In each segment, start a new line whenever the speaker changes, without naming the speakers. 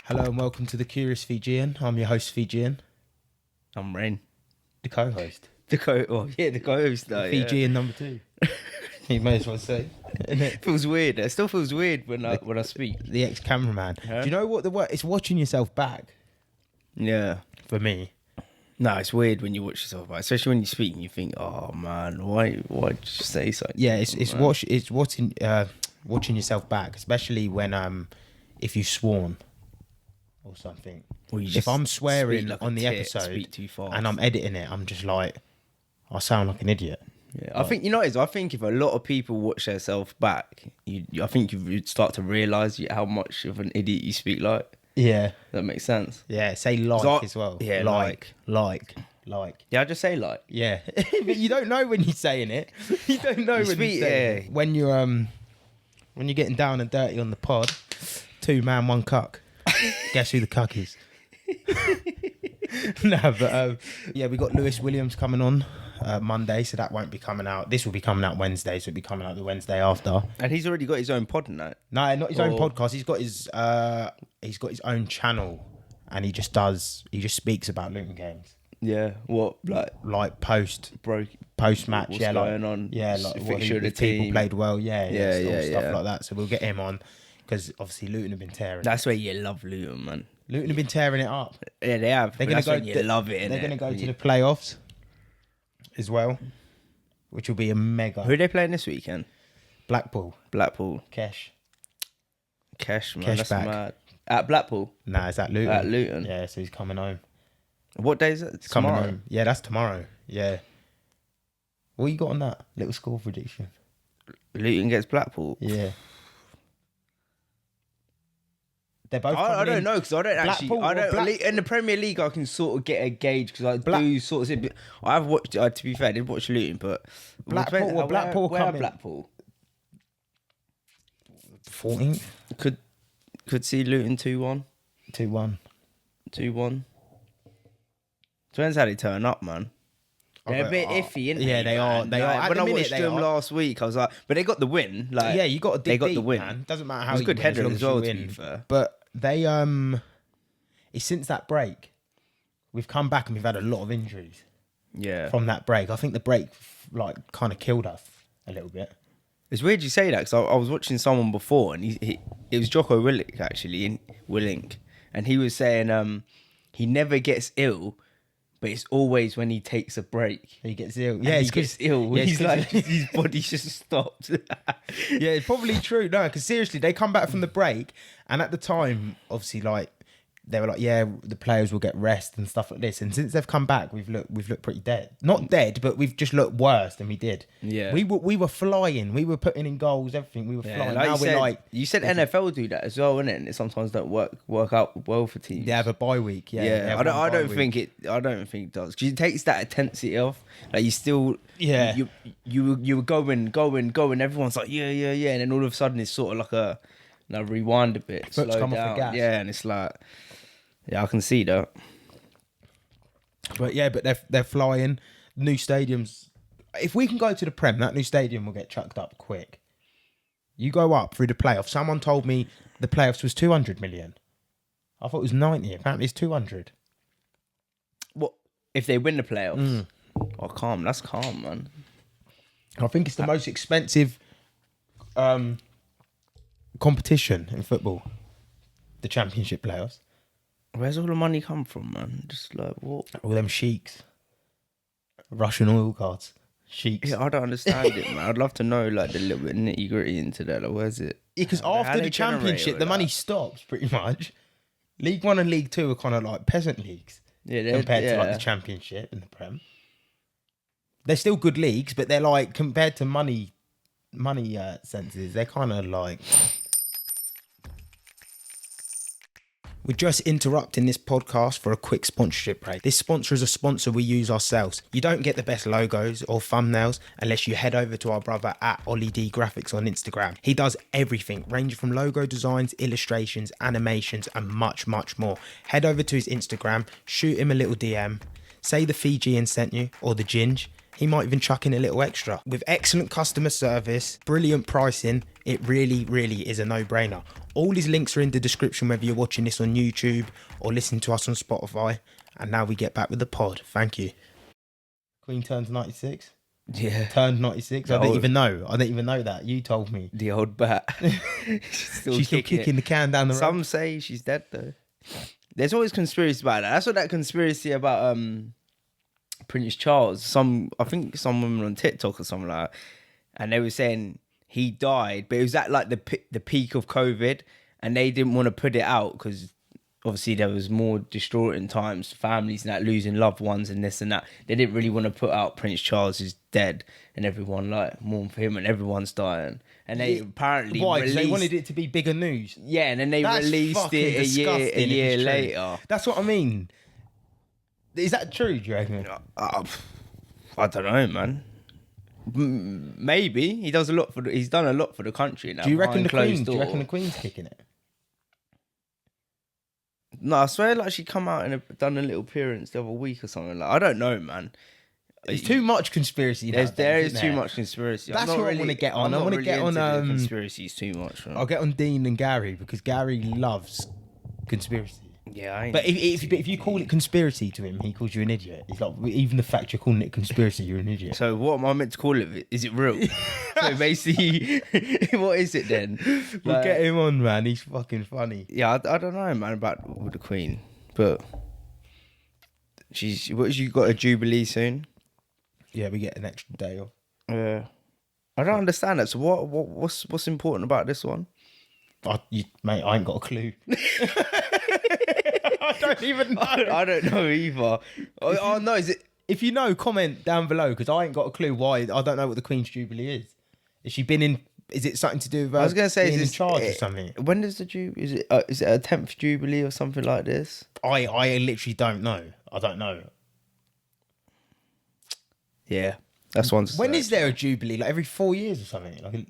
Hello and welcome to the Curious Fijian. I'm your host, Fijian.
I'm Rayne.
The co-host.
The co-host.
Fijian number 2. You may as well say.
It feels weird. It still feels weird when I speak.
The ex-cameraman.
Huh?
Do you know what the word? It's watching yourself back.
Yeah.
For me.
No, it's weird when you watch yourself back, especially when you speak and you think, "Oh man, why did you say something?"
Yeah, it's watching yourself back, especially when if you've sworn or something. If I'm swearing
like
on the episode
speak too fast.
and I'm editing it, I'm just like, I sound like an idiot.
Yeah, I think I think if a lot of people watch themselves back, I think you'd start to realise how much of an idiot you speak like.
Yeah.
That makes sense.
Yeah, say as well.
Yeah,
like.
Yeah, I just say like.
Yeah. But you don't know when you're saying it. You don't know when you're saying it. When you're getting down and dirty on the pod, 2 man, 1 cuck. Guess who the cuck is? Yeah, we got Lewis Williams coming on Monday, so that won't be coming out. This will be coming out Wednesday, so it'll be coming out the Wednesday after.
And he's already got his own pod now.
No, not his own podcast. He's got his own channel, and he just speaks about Luton games.
Yeah, what
like post match?
What's
Yeah,
going on?
Yeah, like what
fixture of the
people
team.
played well. Yeah, stuff like that. So we'll get him on because obviously Luton have been tearing.
That's where you love Luton, man.
Luton have been tearing it up.
Yeah, they have.
They're going to go.
You love it.
They're going to go to the playoffs as well, which will be a mega.
Who are they playing this weekend?
Blackpool.
Kesh, man.
Kesh
That's
back.
mad. At Blackpool?
Nah, it's at Luton.
At Luton.
Yeah, so he's coming home.
What day is it? It's
Coming
tomorrow.
home. Yeah, that's tomorrow. Yeah. What you got on that little score prediction?
Luton gets Blackpool.
Yeah. They're both.
I don't know because I don't actually.
Blackpool
In the Premier League, I can sort of get a gauge because I do sort of. I have watched. To be fair, I did watch Luton, but
Blackpool.
Where
coming.
Blackpool?
14th.
Could see Luton 2-1.
2-1.
2-1. Depends how they turn up, man. They're a bit iffy, innit?
Yeah, they are. They are.
When I watched them last week, I was like, but they got the win. Like,
yeah, you got a
they got
beat,
the win.
Man. Doesn't matter how
it was
you
a good
win,
header
as
as
long
well,
as
to
you
be
win.
fair.
But they it's since that break, we've come back and we've had a lot of injuries.
Yeah.
From that break, I think the break kind of killed us a little bit.
It's weird you say that because I was watching someone before and it was Jocko Willink actually, and he was saying he never gets ill, but it's always when he takes a break.
He gets ill.
Yeah, he gets ill.
Yeah,
he's like, his body's just stopped.
Yeah, it's probably true. No, because seriously, they come back from the break, and at the time, obviously, they were like, yeah, the players will get rest and stuff like this. And since they've come back, we've looked pretty dead. Not dead, but we've just looked worse than we did.
Yeah,
we were flying. We were putting in goals. Everything. We were flying.
Like
now
you said NFL do that as well, innit? And it sometimes don't work out well for teams.
They have a bye week. Yeah.
I don't think it does because it takes that intensity off. Like you still, you were going. Everyone's like, yeah, and then all of a sudden it's sort of like a rewind a bit,
Foot's
slow
come
down.
off the gas.
Yeah, and it's like, yeah, I can see that.
But yeah, they're flying. New stadiums. If we can go to the Prem, that new stadium will get chucked up quick. You go up through the playoffs. Someone told me the playoffs was 200 million. I thought it was 90. Apparently it's 200.
What if they win the playoffs? Oh, calm. That's calm, man.
I think it's the most expensive competition in football. The championship playoffs.
Where's all the money come from, man? Just like what?
All them sheiks. Russian oil cards. Sheiks.
Yeah, I don't understand it, man. I'd love to know like the little bit nitty gritty into that. Like, where's it?
Yeah, because after the championship, the money stops pretty much. League 1 and League 2 are kind of like peasant leagues.
Yeah,
compared to like the championship and the Prem. They're still good leagues, but they're like compared to money senses, they're kind of like. We're just interrupting this podcast for a quick sponsorship break. This sponsor is a sponsor we use ourselves. You don't get the best logos or thumbnails unless you head over to our brother at Ollie D Graphics on Instagram. He does everything, ranging from logo designs, illustrations, animations, and much, much more. Head over to his Instagram, shoot him a little DM, say the Fijian sent you, or the Ginge, he might even chuck in a little extra. With excellent customer service, brilliant pricing, it really, really is a no-brainer. All his links are in the description, whether you're watching this on YouTube or listening to us on Spotify. And now we get back with the pod. Thank you. Queen turns 96.
Yeah.
Turned 96. I didn't even know. I didn't even know that. You told me.
The old bat.
She's still kicking the can down the road.
Some say she's dead though. There's always conspiracy about that. That's what that conspiracy about Prince Charles. I think some women on TikTok or something like that, and they were saying he died, but it was at like the peak of COVID, and they didn't want to put it out because obviously there was more distraughting times, families and that losing loved ones and this and that. They didn't really want to put out Prince Charles is dead and everyone like mourn for him and everyone's dying. And they apparently
released... They wanted it to be bigger news.
Yeah, and then they released it a year later.
That's what I mean. Is that true, do you reckon?
I don't know, man. Maybe. He's done a lot for the country now.
Do you reckon the Queen's kicking it?
No, I swear like she come out and done a little appearance the other week or something. Like I don't know, man.
It's too much conspiracy.
There is too much conspiracy.
That's what I want to get on. I want to get on
conspiracies too much. Man.
I'll get on Dean and Gary because Gary loves conspiracy.
Yeah,
but if you call it conspiracy to him, he calls you an idiot. He's like, even the fact you're calling it conspiracy, you're an idiot.
So what am I meant to call it? Is it real? So basically, what is it then?
We'll get him on, man. He's fucking funny.
Yeah, I don't know, man, about with the Queen, but she got a jubilee soon.
Yeah, we get an extra day off.
I don't understand that. So what's important about this one?
Mate, I ain't got a clue. I don't even know.
I don't know either. Oh no, is it?
If you know, comment down below because I ain't got a clue why. I don't know what the Queen's Jubilee is. Has she been in? Is it something to do with?
I was gonna say,
being in charge or something?
When does the Jubilee? Is it a 10th Jubilee or something like this?
I literally don't know. I don't know.
Yeah, that's one.
When is there a Jubilee? Like every 4 years or something? Like.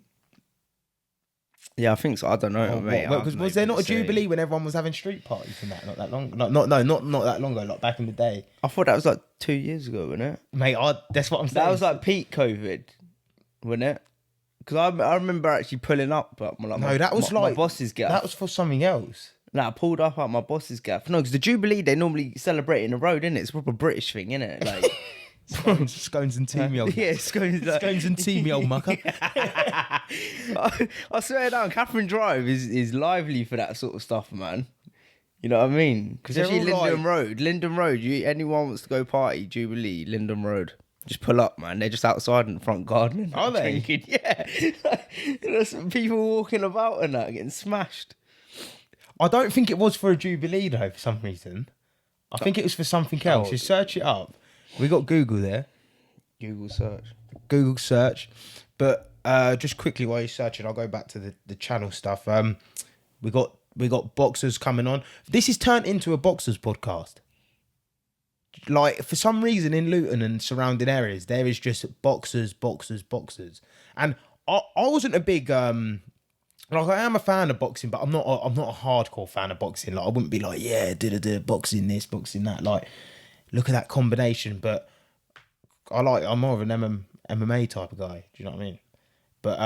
Yeah, I think so. I don't know, mate.
Was there not a Jubilee when everyone was having street parties and that? Not that long. Not that long ago. Like back in the day.
I thought that was like 2 years ago, wasn't it?
Mate, that's what I'm saying.
That was like peak COVID, wasn't it? Because I remember actually pulling up, but my boss's gaff.
That was for something else.
I pulled up at my boss's gaff. No, because the Jubilee they normally celebrate in the road, innit? It's a proper British thing, innit? Like.
Scones and tea, me old.
Yeah, scones
and tea, me old mucker.
I swear down, Catherine Drive is lively for that sort of stuff, man. You know what I mean? Because actually Linden Road, anyone wants to go party, Jubilee, Linden Road. Just pull up, man. They're just outside in the front garden.
Are they?
Drinking. Yeah. There's people walking about and that, getting smashed.
I don't think it was for a Jubilee, though, for some reason. I think it was for something else. You search it up. We got Google there. Google search. But just quickly while you're searching, I'll go back to the channel stuff. We got boxers coming on. This is turned into a boxers podcast. Like for some reason in Luton and surrounding areas, there is just boxers. And I wasn't a big like I am a fan of boxing, but I'm not a hardcore fan of boxing. Like I wouldn't be like, yeah, boxing this, boxing that. Like look at that combination. But I'm more of an MMA type of guy. Do you know what I mean? But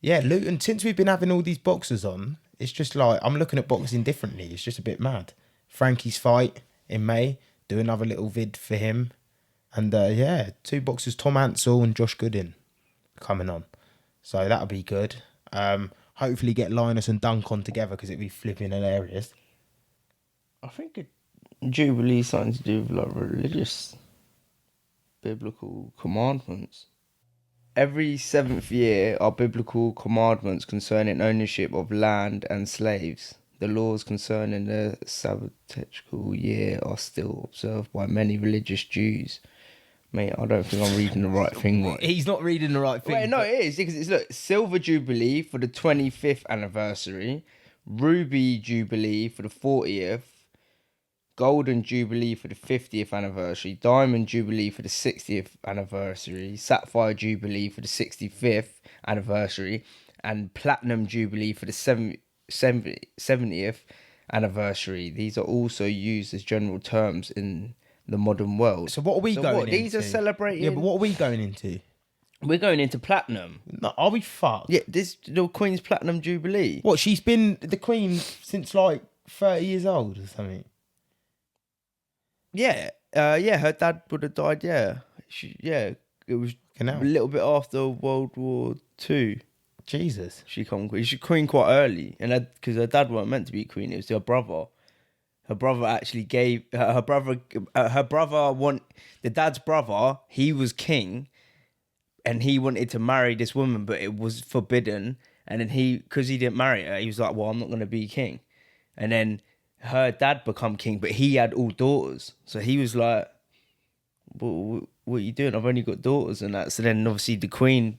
yeah, Luton, since we've been having all these boxers on, it's just like I'm looking at boxing differently. It's just a bit mad. Frankie's fight in May, do another little vid for him. And yeah, two boxers, Tom Ansell and Josh Goodin coming on. So that'll be good. Hopefully get Linus and Dunk on together because it'd be flipping hilarious.
I think Jubilee is something to do with like religious biblical commandments. Every 7th year are biblical commandments concerning ownership of land and slaves. The laws concerning the sabbatical year are still observed by many religious Jews. Mate, I don't think I'm reading the right thing. Right?
He's not reading the right thing.
Wait, no, it is. Because it's, look, Silver Jubilee for the 25th anniversary, Ruby Jubilee for the 40th, Golden Jubilee for the 50th anniversary, Diamond Jubilee for the 60th anniversary, Sapphire Jubilee for the 65th anniversary, and Platinum Jubilee for the 70th anniversary. These are also used as general terms in the modern world.
So what are we going into?
These are celebrating.
Yeah, but what are we going into?
We're going into platinum.
No, are we fucked?
Yeah, this the Queen's Platinum Jubilee.
What, she's been the Queen since like 30 years old or something?
Yeah, her dad would have died. Yeah, it was a little bit after World War II.
Jesus,
She queen quite early, and because her dad weren't meant to be queen, it was her brother. Her brother actually gave her brother. The dad's brother. He was king, and he wanted to marry this woman, but it was forbidden. And then because he didn't marry her, he was like, "Well, I'm not going to be king." And then her dad become king, but he had all daughters, so he was like, what are you doing? I've only got daughters and that. So then obviously the queen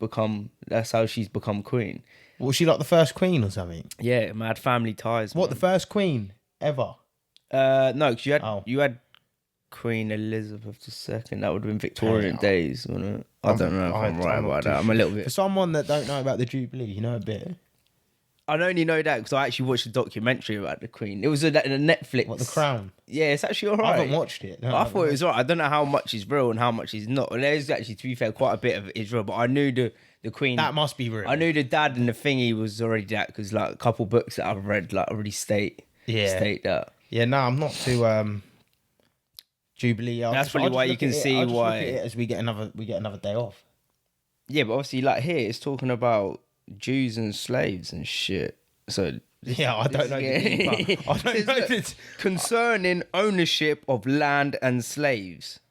that's how she's become queen.
Was she like the first queen or something?
Yeah, mad family ties.
What,
man.
the first queen ever?
No, because you had Queen Elizabeth II. That would have been Victorian days, wouldn't it? I don't know if I'm right about that. I'm a little bit.
For someone that don't know about the Jubilee, you know a bit.
I only know that because I actually watched a documentary about the Queen. It was a Netflix.
What, The Crown?
Yeah, it's actually alright.
I haven't watched it. No,
I thought it was alright. I don't know how much is real and how much is not. Well, there's actually, to be fair, quite a bit of it is real. But I knew the Queen.
That must be real.
I knew the dad and the thingy was already that because like a couple books that I've read like already state that.
Yeah, no, I'm not too Jubilee.
That's probably why you can see why.
Look at it as we get another day off.
Yeah, but obviously, like here, it's talking about Jews and slaves and shit. So
yeah, I don't know. I don't know this.
Concerning ownership of land and slaves.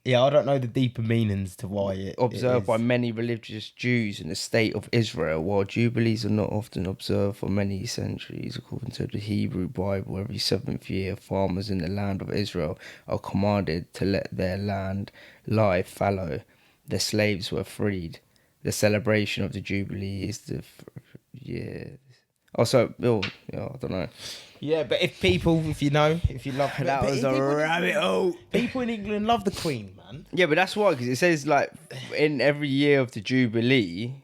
Yeah, I don't know the deeper meanings to why it
Observed by many religious Jews in the state of Israel, while jubilees are not often observed for many centuries. According to the Hebrew Bible, every 7th year, farmers in the land of Israel are commanded to let their land lie fallow. The slaves were freed. The celebration of the Jubilee is the... Also, I don't know.
Yeah, but if you love...
That was a rabbit hole.
People in England love the Queen, man.
Yeah, but that's why, because it says, like, in every year of the Jubilee,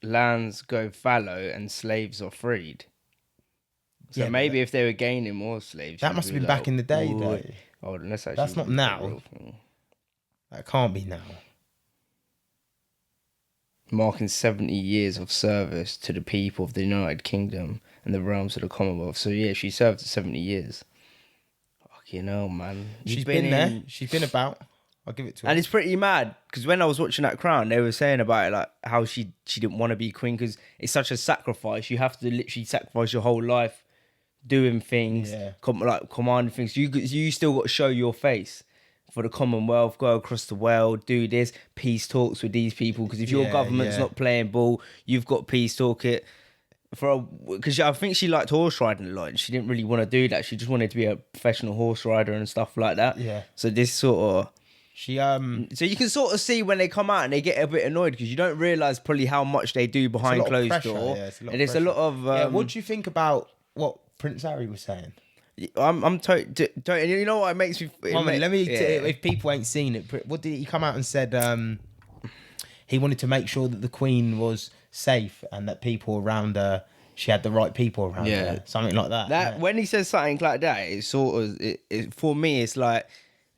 lands go fallow and slaves are freed. So maybe if they were gaining more slaves...
That must have been back in the day, though.
Oh,
that's not now. That can't be now.
Marking 70 years of service to the people of the United Kingdom and the realms of the Commonwealth. So yeah, she served 70 years. Fucking hell, man.
She's been there. She's been about. I'll give it to her.
And it's pretty mad, because when I was watching that Crown, they were saying about it, like how she didn't want to be queen because it's such a sacrifice. You have to literally sacrifice your whole life doing things, commanding things. You still got to show your face for the Commonwealth, go across the world, do this, peace talks with these people. Because if your government's not playing ball, you've got peace talk it. Because I think she liked horse riding a lot and she didn't really want to do that. She just wanted to be a professional horse rider and stuff like that.
Yeah.
So this sort of...
So
you can sort of see when they come out and they get a bit annoyed because you don't realise probably how much they do behind closed door.
Yeah,
and it's a lot of...
what do you think about what Prince Harry was saying?
I'm totally... You know what it makes me...
If people ain't seen it, what did he come out and said? He wanted to make sure that the Queen was safe and that people around her, she had the right people around her, something like that.
When he says something like that, it's sort of... for me, it's like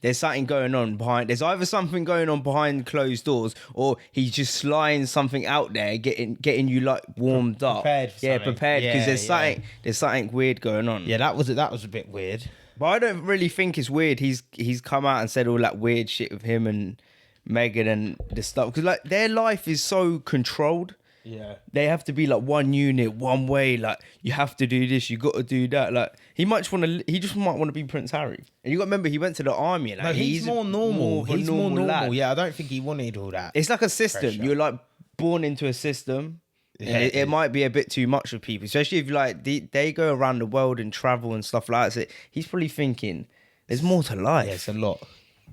there's something going on behind... There's either something going on behind closed doors or he's just sliding something out there, getting you like warmed up. Prepared, because there's something weird going on.
Yeah, that was a bit weird.
But I don't really think it's weird. He's come out and said all that weird shit with him and Meghan and the stuff. Because like their life is so controlled.
Yeah.
They have to be like one unit, one way. Like you have to do this, you got to do that. Like he just might want to be Prince Harry. And you got to remember he went to the army. Like,
no, he's more normal. He's more normal. Lad. Yeah, I don't think he wanted all that.
It's like a system. Pressure. You're like born into a system. Yeah, it might be a bit too much for people, especially if like they go around the world and travel and stuff like that. So he's probably thinking there's more to life.
Yeah, it's a lot.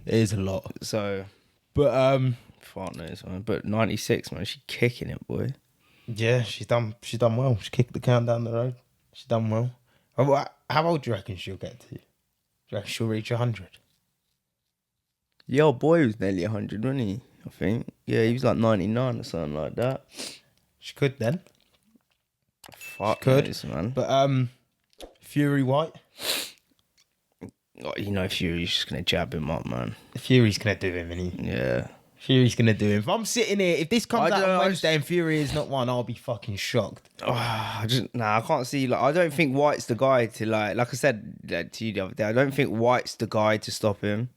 It is a lot.
So,
but
fuck knows, man. But 96, man, she's kicking it, boy.
Yeah, she's done well. She kicked the can down the road. She's done well. How old do you reckon she'll get to? Do you reckon she'll reach 100?
Yeah, old boy was nearly 100, wasn't he? I think. Yeah, he was like 99 or something like that.
She could then.
Fuck knows, man.
But Fury White.
Oh, you know, Fury's just gonna jab him up, man.
Fury's gonna do him, and
Yeah.
Fury's gonna do him. If I'm sitting here, if this comes
I
out
don't
on
know,
Wednesday and Fury is not one, I'll be fucking shocked.
I can't see. Like, I don't think White's the guy to like I said to you the other day. I don't think White's the guy to stop him.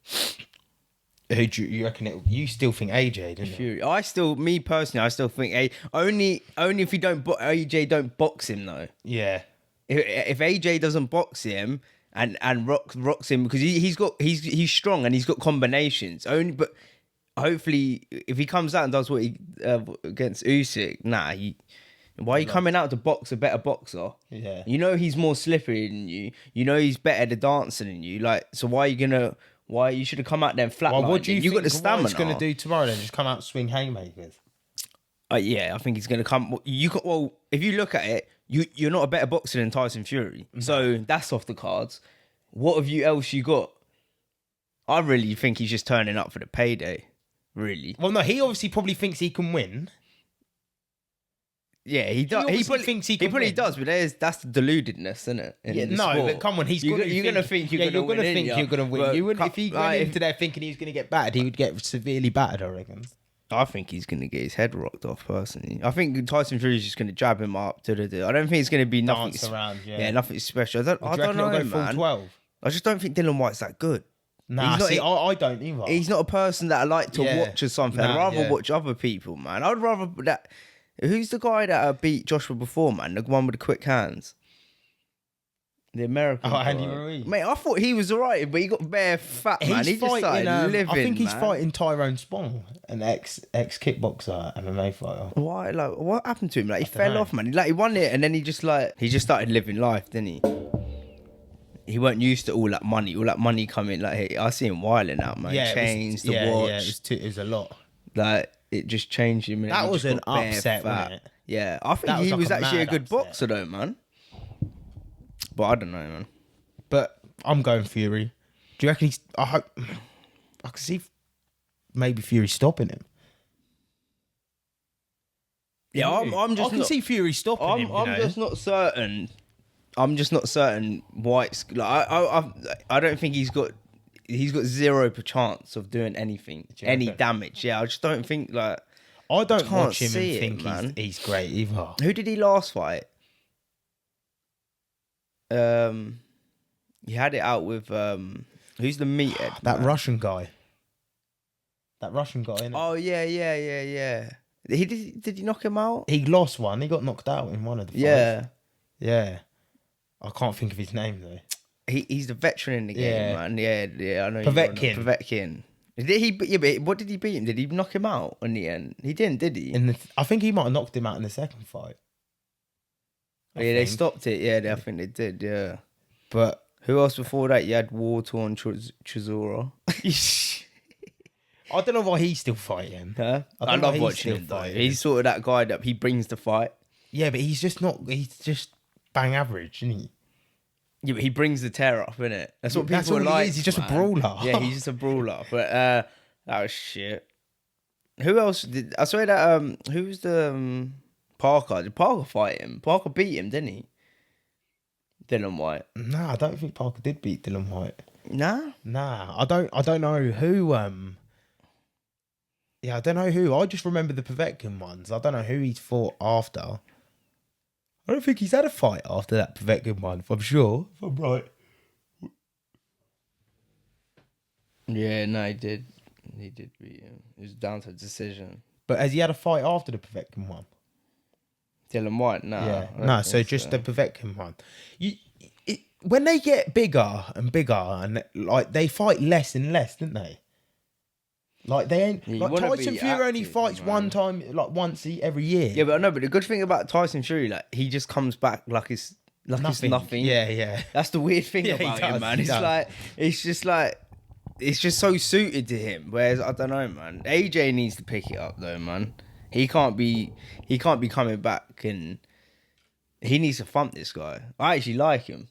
Who do you reckon? You still think AJ? Didn't you?
Fury. Me personally, I still think only if AJ don't box him though.
Yeah.
If AJ doesn't box him and rocks him because he's strong and he's got combinations. But hopefully, if he comes out and does what he against Usyk, why are you coming out to box a better boxer?
Yeah.
You know he's more slippery than you. You know he's better at the dancing than you. Like, so why you should have come out there and flatlined.
Well, what do you think
got the stamina?
White's going to do tomorrow then? Just come out and swing haymakers?
Yeah, I think he's going to come. If you look at it, you're not a better boxer than Tyson Fury. No. So that's off the cards. What have you else you got? I really think he's just turning up for the payday. Really?
Well, no, he obviously probably thinks he can win.
Yeah, he does. He
thinks he can
probably
win.
Does, but that's the deludedness, isn't it?
But come on, you're going to think you're going to win.
But
you wouldn't, if he went into there thinking he was going to get battered, he would get severely battered, I reckon.
I think he's going to get his head rocked off, personally. I think Tyson Fury's just going to jab him up. I don't think it's going to be nothing.
Dance around,
nothing special. I don't know, man.
Full 12?
I just don't think Dylan White's that good.
Nah, I don't either.
He's not a person that I like to watch or something. I'd rather watch other people, man. I'd rather that. Who's the guy that beat Joshua before, man? The one with the quick hands. The American guy.
Andy Ruiz.
Mate, I thought he was alright, but he got bare fat, man. He just started living,
I think he's
man.
fighting Tyrone Spong, an ex kickboxer, MMA fighter.
Why? Like, what happened to him? Like, he fell off, man. He won it, and then he just started living life, didn't he? He weren't used to all that money coming. Like, hey, I see him wilding out, man.
Yeah,
chains, the watch.
Yeah, it was a lot.
Like, it just changed him.
That was an upset, wasn't it?
Yeah, I think he was actually a good boxer, though, man. But I don't know, man.
But I'm going Fury. Do you reckon I can see maybe Fury stopping him.
Yeah, I'm just.
I can see Fury stopping him.
I'm just not certain. I'm just not certain White's like. I don't think he's got 0 chance of doing anything, any damage. Yeah, I just don't think like.
I don't watch him and think
man.
He's great either.
Who did he last fight? He had it out with who's the meathead?
That Russian guy. Innit?
Oh yeah. Did he knock him out?
He lost one. He got knocked out in one of the fights.
Yeah.
I can't think of his name though.
He's the veteran in the game, man. Yeah, I know.
Povetkin.
Did he? Yeah, but what did he beat him? Did he knock him out in the end? He didn't, did he?
I think he might have knocked him out in the second fight.
They stopped it. Yeah, I think they did. Yeah,
but
who else before that? You had War-Torn Chisora.
I don't know why he's still fighting.
Huh? I love watching him though. He's sort of that guy that he brings the fight.
Yeah, but he's just not. He's just bang average, isn't he?
Yeah, but he brings the tear up, innit? That's what people like.
He's just a brawler.
Yeah, he's just a brawler. But that was shit. Who else did? I swear that who was the Parker? Did Parker fight him? Parker beat him, didn't he? Dylan White.
No, I don't think Parker did beat Dylan White.
Nah,
I don't know who. Yeah, I don't know who. I just remember the Povetkin ones. I don't know who he's fought after. I don't think he's had a fight after that Povetkin one, if I'm sure. If I'm right.
Yeah, no, he did. He did beat him. It was down to a decision.
But has he had a fight after the Povetkin one?
Dylan White? Nah.
Yeah. No, so just the Povetkin one. When they get bigger and bigger, and like they fight less and less, don't they? Like they ain't like Tyson Fury only fights one time, like once every year.
Yeah, but I know. But the good thing about Tyson Fury, like he just comes back like it's nothing.
Yeah.
That's the weird thing about him, man. It's just so suited to him. Whereas I don't know, man. AJ needs to pick it up though, man. He can't be coming back, and he needs to thump this guy. I actually like him.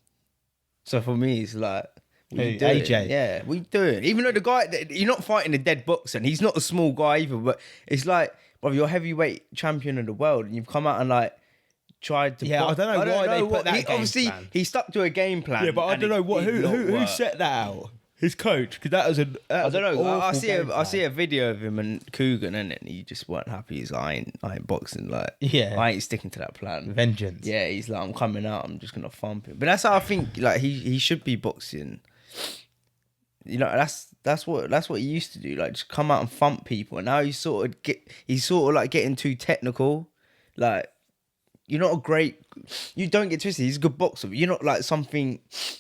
So for me, it's like.
AJ.
Yeah, we do it. Even though the guy, you're not fighting a dead boxer, and he's not a small guy either, but it's like, bro, you're heavyweight champion of the world, and you've come out and like tried to.
Yeah, I don't know why they put that game
obviously,
plan.
he stuck to a game plan.
Yeah, but I
and
don't know
it did not
who
work.
set that out. His coach, because that was a.
I don't know. I see a video of him and Coogan, and he just weren't happy. He's like, I ain't boxing. Like,
Yeah.
I ain't sticking to that plan.
Vengeance.
Yeah, he's like, I'm coming out. I'm just gonna thump him. But that's how I think. Like, he should be boxing. You know, that's what he used to do. Like, just come out and thump people. And now he's sort of like getting too technical. Like, you're not a great. You don't get twisted. He's a good boxer, but you're not like something.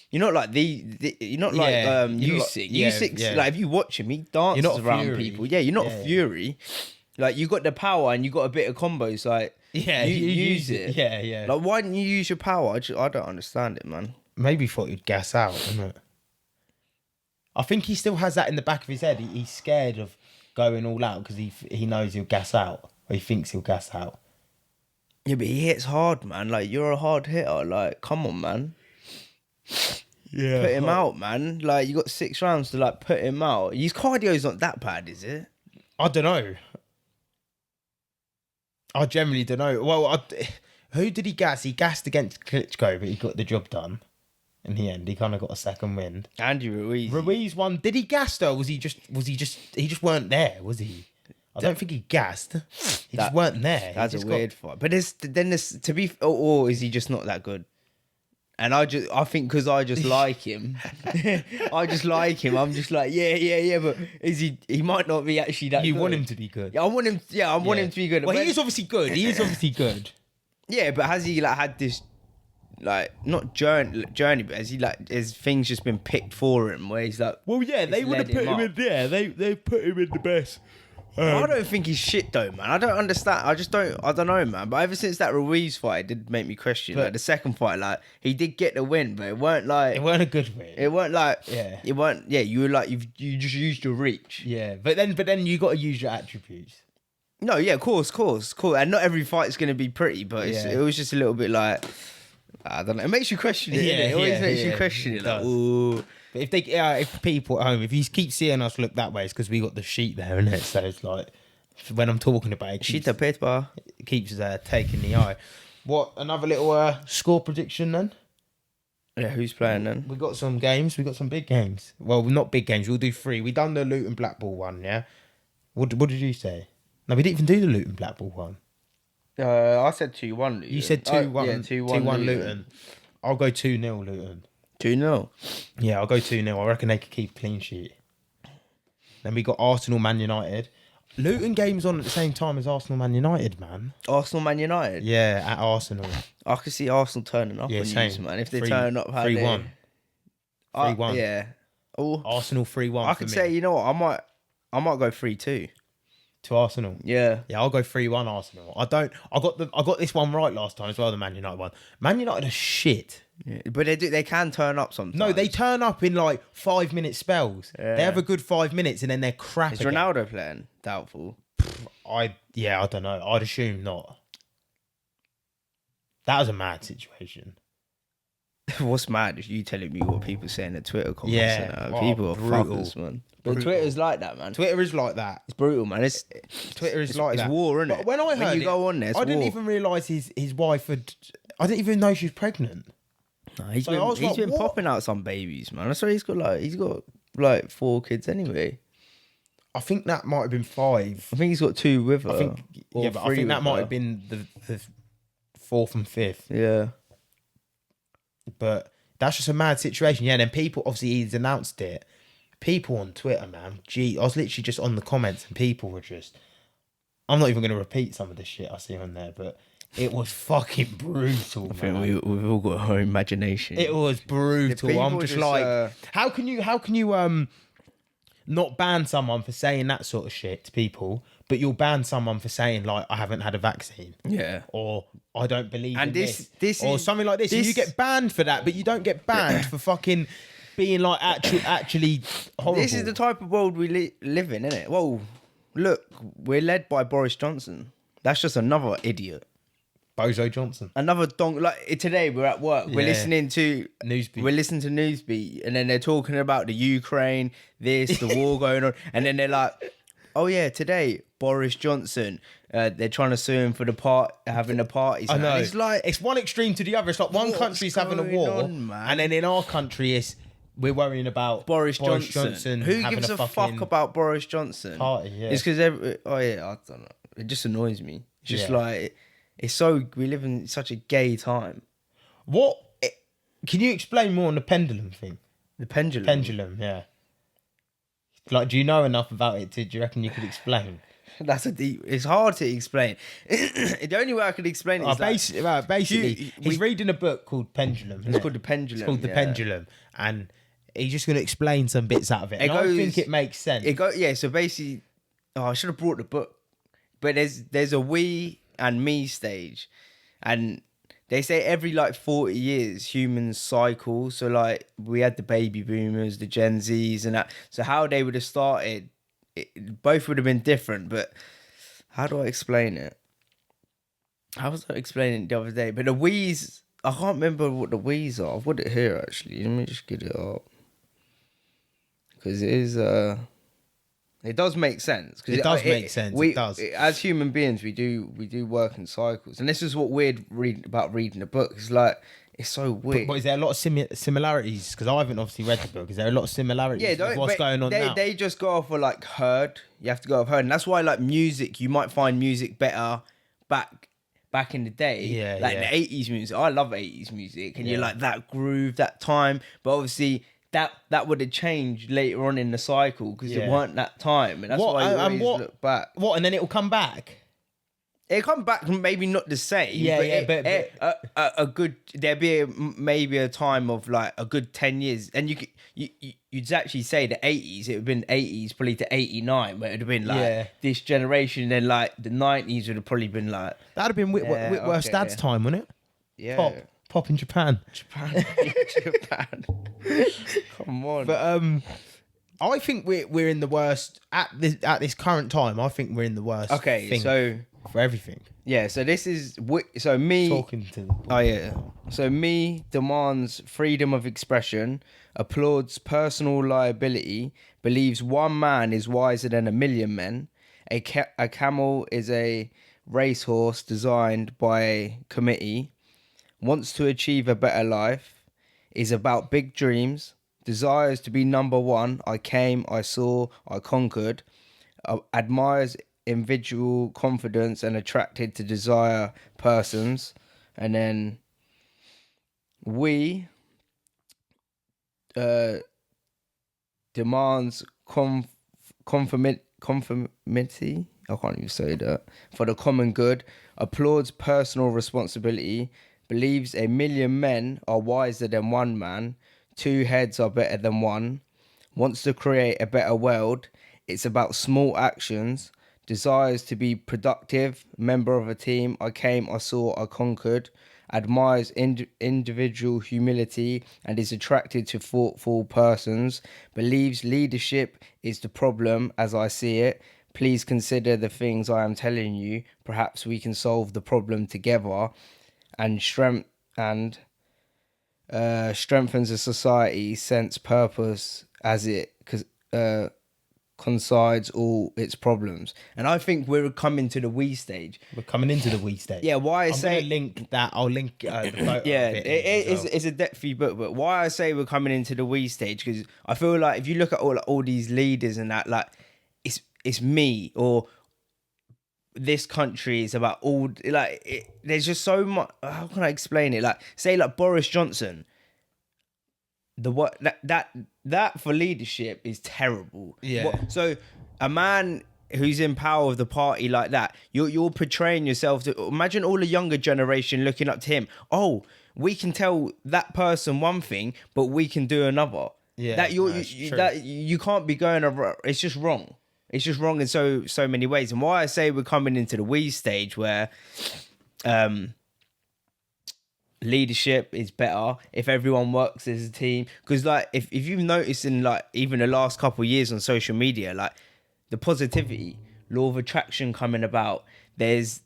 You're not like you're not like Usyk. Usyk's like, if you watch him, he dances
You're not
around
Fury.
people. Yeah, you're not a Fury. Like, you got the power and you got a bit of combos. Like,
Yeah,
you
you
use it.
Yeah, yeah.
Like, why didn't you use your power? I don't understand it, man.
Maybe thought he'd gas out, isn't it? I think he still has that in the back of his head. He's scared of going all out because he knows he'll gas out, or he thinks he'll gas out.
Yeah, but he hits hard, man. Like, you're a hard hitter. Like, come on, man.
Yeah,
Put him out, man. Like, you got 6 rounds to, like, put him out. His cardio's not that bad, is it?
I don't know. I generally don't know. Well, who did he gas? He gassed against Klitschko, but he got the job done. In the end, he kind of got a second wind.
Andy Ruiz.
Ruiz won. Did he gas though? He just weren't there, was he? I don't think he gassed. He just weren't there.
That's a weird fight. But or is he just not that good? And I think because I just like him, I just like him. I'm just like, yeah. But he might not be actually that.
You
good.
want him to be good.
Yeah, I want him. Yeah, I want him to be good.
Well,
But-
he is obviously good. He is obviously good.
Yeah, but has he like had this, like, not journey, but has things just been picked for him where he's like,
Well, yeah, they
it's
would have
led
put him
up?
in there. They put him in the best.
I don't think he's shit though, man. I don't understand. I don't know, man. But ever since that Ruiz fight, it did make me question.
But-
Like, the second fight, like, he did get the win, but it weren't like
It weren't a good win.
it weren't like
Yeah.
it weren't. Yeah, you were like you just used your reach.
Yeah, but then you got to use your attributes.
No, yeah, of course. And not every fight's gonna be pretty, but it was just a little bit like, I don't know. It makes you question it.
Yeah,
It always makes you
yeah,
question it.
it
Like,
does.
ooh.
But if people at home, if you keep seeing us look that way, it's because we got the sheet there, isn't it? So it's like when I'm talking about it,
Shit a pit bar.
it keeps taking the eye. What, another little score prediction then?
Yeah, who's playing then?
We got some games. We got some big games. Well, not big games. We'll do 3. We done the Luton Blackpool one, yeah. What did you say? No, we didn't even do the Luton Blackpool one.
I said 2-1 Luton.
You said 2-1.
Yeah, 2-1
Luton. I'll go 2-0 Luton.
2-0.
Yeah, I'll go 2-0. I reckon they could keep a clean sheet. Then we got Arsenal, Man United. Luton game's on at the same time as Arsenal, Man United, man.
Arsenal, Man United.
Yeah, at Arsenal.
I could see Arsenal turning up on
same.
you, man. If they
3
turn up, how
3-1.
they
3-1.
Yeah. Oh,
Arsenal 3-1.
I
for
could
me.
say, you know what? I might go 3-2.
To Arsenal.
Yeah.
Yeah, I'll go 3-1 Arsenal. I got this one right last time as well, the Man United one. Man United are shit.
Yeah. But they can turn up sometimes.
No, they turn up in like 5-minute spells.
Yeah.
They have a good 5 minutes and then they're crap.
Is
again.
Ronaldo playing? Doubtful.
I don't know. I'd assume not. That was a mad situation.
What's mad is you telling me what people say in the Twitter comments.
Yeah.
And,
Oh,
people are
brutal.
fuckers, man. But
Brutal.
Twitter's like that, man.
Twitter is like that.
It's brutal, man.
Twitter is like
it's
that.
war, isn't
But
it?
when I heard
you go on there, it's
I didn't
war.
even realise his wife had. I didn't even know she was pregnant.
Nah, he's
So I was like,
been
what?
popping out some babies, man. That's why he's got like 4 kids anyway.
I think that might have been 5.
I think he's got 2 with her.
I think,
or
yeah, but I
3
think that
with
might
her.
have been the 4th and 5th.
Yeah.
But that's just a mad situation. Yeah, and then people, obviously he's announced it. People on Twitter, man. Gee, I was literally just on the comments and people were just... I'm not even going to repeat some of the shit I see on there, but it was fucking brutal,
I think
man.
we've all got our imagination.
It was brutal.
The
I'm
people
just
just,
like... How can you not ban someone for saying that sort of shit to people, but you'll ban someone for saying, like, I haven't had a vaccine?
Yeah.
Or I don't believe
And
in
this
or
is-
something like this. And you get banned for that, but you don't get banned for fucking being like actually horrible.
This is the type of world we live in, isn't it? Well, look, we're led by Boris Johnson. That's just another idiot.
Bozo Johnson.
Another donk. Like, today we're at work. We're
Yeah.
listening to
Newsbeat.
We're listening to Newsbeat, and then they're talking about the Ukraine, the war going on, and then they're like, oh yeah, today Boris Johnson, they're trying to sue him for having the parties.
I know.
It's like
it's one extreme to the other. It's like one
What's
country's having a
going
war,
on, man?
and then in our country, we're worrying about
Boris Johnson. Who
having
gives a fuck
fucking
about Boris Johnson?
party? Yeah.
It's because I don't know. It just annoys me. It's just
Yeah.
like it's so we live in such a gay time.
Can you explain more on the pendulum thing?
The pendulum.
Pendulum, yeah. Like, do you know enough about it? Do you reckon you could explain?
That's a deep. It's hard to explain. The only way I could explain it is
basically, he's reading a book called Pendulum.
It's called The Pendulum.
It's called The
yeah.
Pendulum, and he's just going to explain some bits out of it. And I think it makes sense.
So basically, I should have brought the book, but there's a we and me stage, and they say every like 40 years humans cycle. So like we had the baby boomers, the Gen Zs, and that. So how they would have started. Both would have been different, but how do I explain it? I was explaining it the other day, but the wheeze, I can't remember what the wheeze are. I've got it here actually. Let me just get it up because it is. It does make sense.
It does make sense. It does.
As human beings, we do work in cycles, and this is what weird reading a book. It's like. It's so weird.
But is there a lot of similarities? Because I haven't obviously read the book. Is there a lot of similarities with what's going on now?
They just go off of like heard. You have to go off heard. And that's why like music, you might find music better back in the day.
Yeah,
like the 80s music. I love 80s music. And you're like that groove, that time. But obviously that would have changed later on in the cycle because it weren't that time. And that's why you always look back.
What? And then it'll come back?
It come back maybe not the same. But a good there'd be maybe a time of like a good 10 years, and you'd actually say the 80s. It would have been 80s probably to 89, where it would have been like this generation. Then like the 90s would have probably been like
that'd have been Whitworth's dad's time, wouldn't it?
Yeah,
pop in Japan.
Japan. Come on,
but I think we're in the worst at this current time. I think we're in the worst.
Okay,
thing
so.
For everything.
Yeah, so this is so me
talking to.
Oh yeah. So me demands freedom of expression, applauds personal liability, believes one man is wiser than a million men. A camel is a racehorse designed by a committee. Wants to achieve a better life. Is about big dreams. Desires to be number one. I came, I saw, I conquered. Admires individual confidence and attracted to desire persons. And then we demands conformity, I can't even say that, for the common good, applauds personal responsibility, believes a million men are wiser than one man, two heads are better than one, wants to create a better world. It's about small actions. Desires to be productive, member of a team. I came, I saw, I conquered. Admires individual humility and is attracted to thoughtful persons. Believes leadership is the problem as I see it. Please consider the things I am telling you. Perhaps we can solve the problem together. And strengthens a society sense purpose as it coincides all its problems. And I think we're coming to the we stage.
We're coming into the we stage.
Yeah, why I say...
I'll link the photo.
Yeah, it's a depthy book, but why I say we're coming into the we stage, because I feel like if you look at all these leaders and that, like, it's me, or this country is about all... Like, there's just so much... How can I explain it? Like, say, like, Boris Johnson... That for leadership is terrible.
Yeah.
So a man who's in power of the party like that, you're portraying yourself to... Imagine all the younger generation looking up to him. Oh, we can tell that person one thing, but we can do another.
Yeah,
that you can't be going over. It's just wrong. It's just wrong in so many ways. And why I say we're coming into the we stage where leadership is better if everyone works as a team. Because like if you've noticed in like even the last couple of years on social media, like the positivity, law of attraction coming about, that's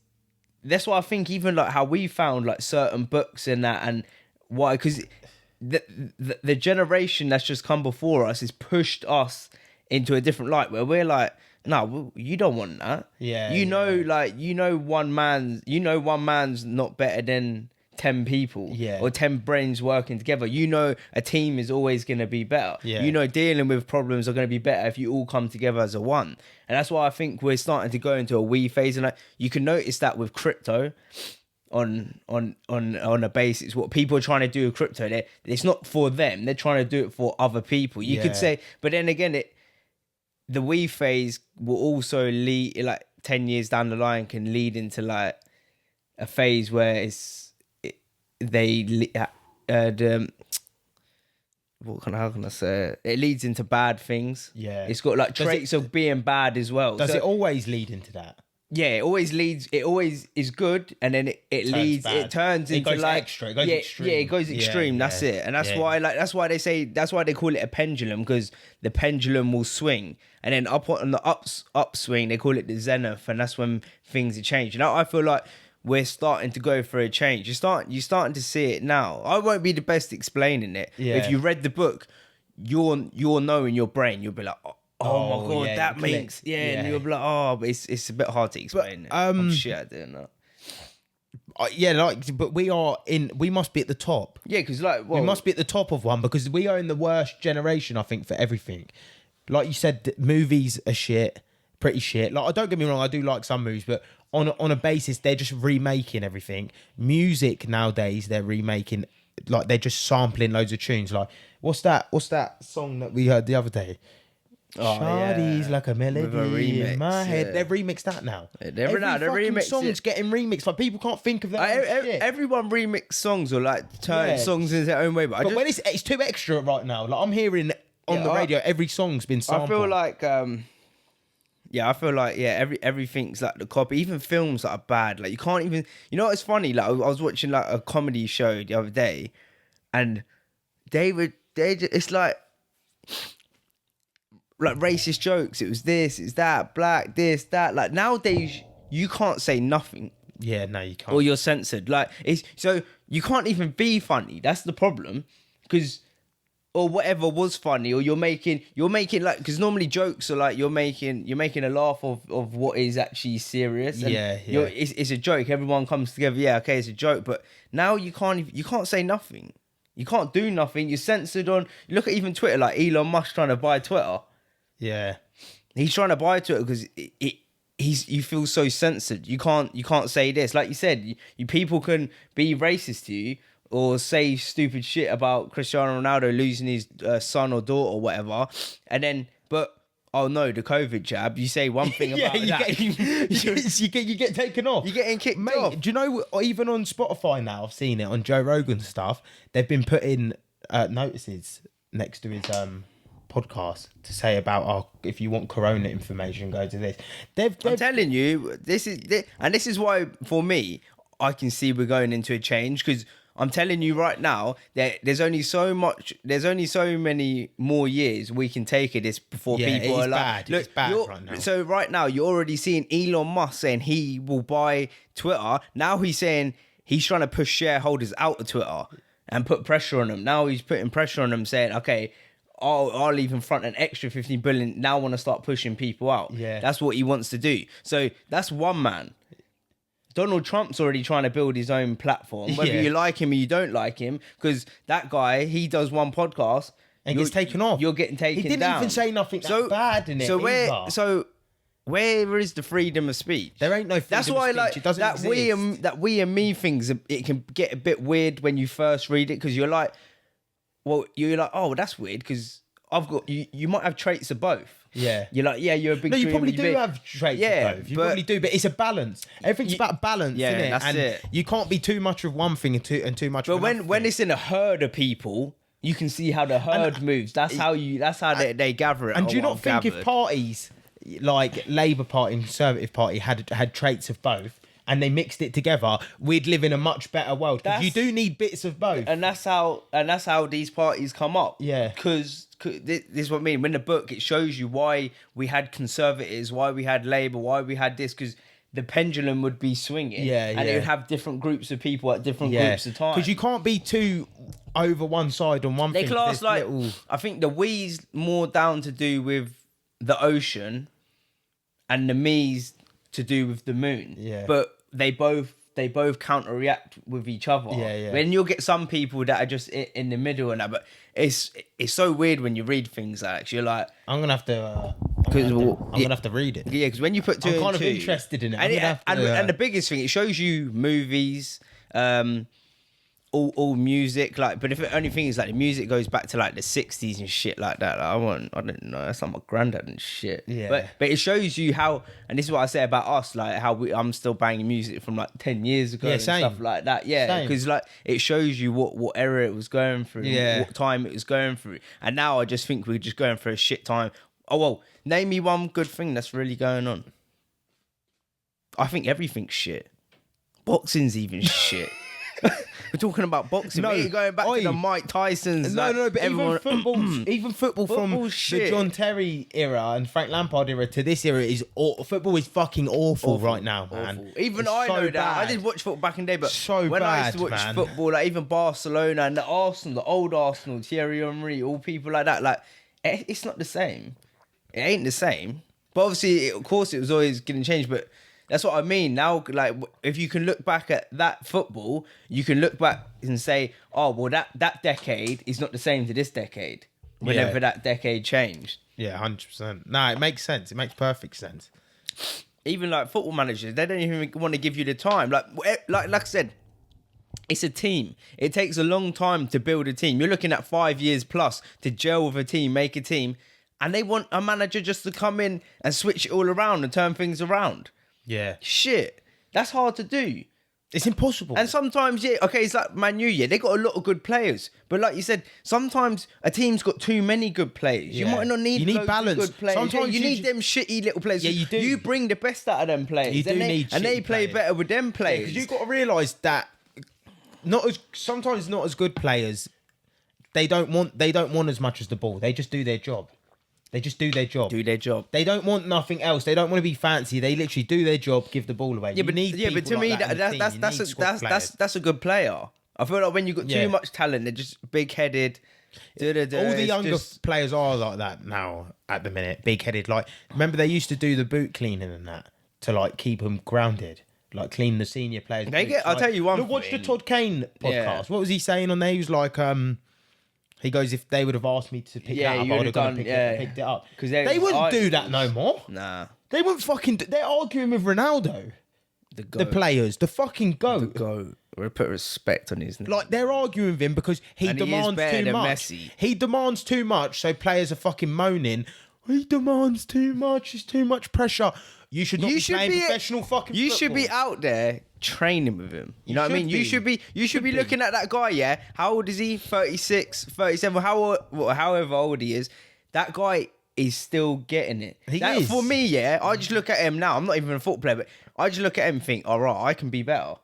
why I think even like how we found like certain books and that, and why, because the generation that's just come before us has pushed us into a different light where we're like, no, you don't want that.
Yeah,
you know,
yeah.
like one man's not better than 10 people,
Yeah.
or 10 brains working together. You know, a team is always going to be better.
Yeah.
You know, dealing with problems are going to be better if you all come together as a one. And that's why I think we're starting to go into a we phase, and like, you can notice that with crypto. On a basis, what people are trying to do with crypto, it's not for them. They're trying to do it for other people. You could say, but then again, the we phase will also lead, like 10 years down the line, can lead into like a phase where how can I say it? It leads into bad things.
Yeah.
It's got like traits of being bad as well.
Does it always lead into that?
Yeah, it always is good, and then it leads,
bad.
it turns
It
into
goes
like
extra, it goes
yeah,
extreme.
yeah, it goes extreme. That's it, and that's why that's why they call it a pendulum, because the pendulum will swing, and then up on the upswing they call it the zenith, and that's when things are changing. Now I feel like we're starting to go for a change. You're starting to see it now. I won't be the best explaining it.
Yeah.
If you read the book, you'll know in your brain, you'll be like, oh my god,
yeah,
that makes and you'll be like, oh, but it's a bit hard to explain. I'm shit at doing that.
But we must be at the top.
Yeah, because like,
We must be at the top of one, because we are in the worst generation, I think, for everything. Like you said, movies are shit, pretty shit. Like, don't get me wrong, I do like some movies, but on a basis, they're just remaking everything. Music nowadays, they're remaking, like they're just sampling loads of tunes. Like, what's that song that we heard the other day? Shawty's like a melody
remix,
in my head.
yeah.
They've remixed that now.
They're
Every
remixed
song's
it.
getting remixed. Like, people can't think of that. Shit.
Everyone remix songs, or like turn songs in their own way. But
when it's too extra right now. Like, I'm hearing on the radio, every song's been sampled.
I feel like everything's like the copy. Even films that are bad, like you can't even. You know what's funny? Like I was watching like a comedy show the other day, and it's like racist jokes. It was this, it's that, black, this, that. Like nowadays, you can't say nothing.
Yeah, no, you can't.
Or you're censored. Like so you can't even be funny. That's the problem, because. Or whatever was funny, or you're making like, because normally jokes are like you're making a laugh of what is actually serious. And it's a joke. Everyone comes together. Yeah, okay, it's a joke. But now you can't say nothing. You can't do nothing. You're censored on. Look at even Twitter. Like Elon Musk trying to buy Twitter.
Yeah,
he's trying to buy Twitter because you feel so censored. You can't say this. Like you said, you people can be racist to you, or say stupid shit about Cristiano Ronaldo losing his son or daughter or whatever, and then, but oh no, the COVID jab. You say one thing about that,
you get taken off.
You're getting kicked off.
Do you know? Even on Spotify now, I've seen it on Joe Rogan stuff. They've been putting notices next to his podcast to say about if you want Corona information, go to this.
I'm telling you, this is why for me, I can see we're going into a change, because I'm telling you right now that there's only so many more years we can take of this before people are like,
look, it's bad right now.
So right now you're already seeing Elon Musk saying he will buy Twitter. Now he's saying he's trying to push shareholders out of Twitter and put pressure on them. Now he's putting pressure on them, saying, okay, I'll even front an extra 15 billion. Now I want to start pushing people out.
Yeah,
that's what he wants to do. So that's one man. Donald Trump's already trying to build his own platform, whether you like him or you don't like him, because that guy, he does one podcast
and gets taken off.
You're getting taken down.
He didn't even say nothing that bad in it.
So where is the freedom of speech?
There ain't no freedom of speech. That's why,
it doesn't exist. That we and me things, it can get a bit weird when you first read it, because you're like, oh, that's weird, because I've got you might have traits of both.
Yeah.
You're like, you're a big
No, you probably do have traits of both. You probably do, but it's a balance. Everything's about balance, isn't it?
That's it.
You can't be too much of one thing and too much of another thing.
When it's in a herd of people, you can see how the herd moves. That's how they gather it.
And do you not think if parties like Labour Party and Conservative Party had traits of both, and they mixed it together, we'd live in a much better world? Because you do need bits of both.
And that's how these parties come up.
Yeah.
Because this is what I mean. When the book, it shows you why we had Conservatives, why we had Labour, why we had this, because the pendulum would be swinging. And it would have different groups of people at different groups of time.
Because you can't be too over one side on one thing.
They class I think the we's more down to do with the ocean and the me's to do with the moon.
Yeah.
But they both counter-react with each other.
Yeah.
Then you'll get some people that are just in the middle and that. But it's so weird when you read things like that. You're like,
I'm gonna have to. I'm gonna have to read it.
Yeah, because when you put two
I'm
and
kind of
two,
interested in it.
and the biggest thing, it shows you movies, all music, like. But if the only thing is like the music goes back to like the 60s and shit like that. Like, I don't know. That's like my granddad and shit.
Yeah.
But it shows you how, and this is what I say about us, like how I'm still banging music from like 10 years ago and
same.
stuff like that. Yeah, because like it shows you what era it was going through, what time it was going through, and now I just think we're just going through a shit time. Oh well, name me one good thing that's really going on. I think everything's shit. Boxing's even shit. We're talking about boxing.
No,
We're going back to the Mike Tysons.
No, but
everyone,
even football from the
shit.
John Terry era and Frank Lampard era to this era is football is fucking awful right now, man.
Awful. Even
it's
I
so
know that.
bad.
I did watch football back in the day, but
So
when I
bad,
used to watch
man.
football, like even Barcelona and the Arsenal, the old Arsenal, Thierry Henry, all people like that, like it's not the same. It ain't the same. But obviously, of course, it was always getting changed. But that's what I mean. Now, like, if you can look back at that football, you can look back and say, oh, well, that decade is not the same to this decade. Whenever that decade changed.
Yeah, 100%. No, it makes sense. It makes perfect sense.
Even like football managers, they don't even want to give you the time. Like I said, it's a team. It takes a long time to build a team. You're looking at 5 years plus to gel with a team, make a team. And they want a manager just to come in and switch it all around and turn things around.
Yeah.
Shit. That's hard to do.
It's impossible.
And sometimes, it's like Man U, they got a lot of good players. But like you said, sometimes a team's got too many good players. You might not need
You need
loads
balance.
of good players.
Sometimes
you need them shitty little players.
Yeah, you do.
You bring the best out of them players.
You do need
and they
shitty
play
players.
better with them players.
Because you've got to realise that sometimes not as good players, they don't want as much as the ball. They just do their job. They just do their job.
Do their job.
They don't want nothing else. They don't want to be fancy. They literally do their job, give the ball away.
But to me, that's a good player. I feel like when you've got too much talent, they're just big-headed.
All the younger players are like that now at the minute, big-headed. Like, remember they used to do the boot cleaning and that to like keep them grounded, like clean the senior players.
I'll tell you one thing.
Watch the Todd Kane podcast.
Yeah.
What was he saying on there? He was like, he goes, if they would have asked me to pick that up, I would have gone and picked it up. Because they wouldn't do that no more.
Nah.
They wouldn't fucking. They're arguing with Ronaldo. The players, the fucking goat.
The goat. We'll put respect on his name.
Like, they're arguing with him because he demands too much.
Messi.
He demands too much, so players are fucking moaning. He demands too much. It's too much pressure. You should not be playing professional fucking
You
football.
should be out there training with him. You know what I mean? You should be looking at that guy, yeah? How old is he? 36, 37, however old he is. That guy is still getting it.
He is.
For me, yeah, I just look at him now. I'm not even a football player, but I just look at him and think, all right, I can be better.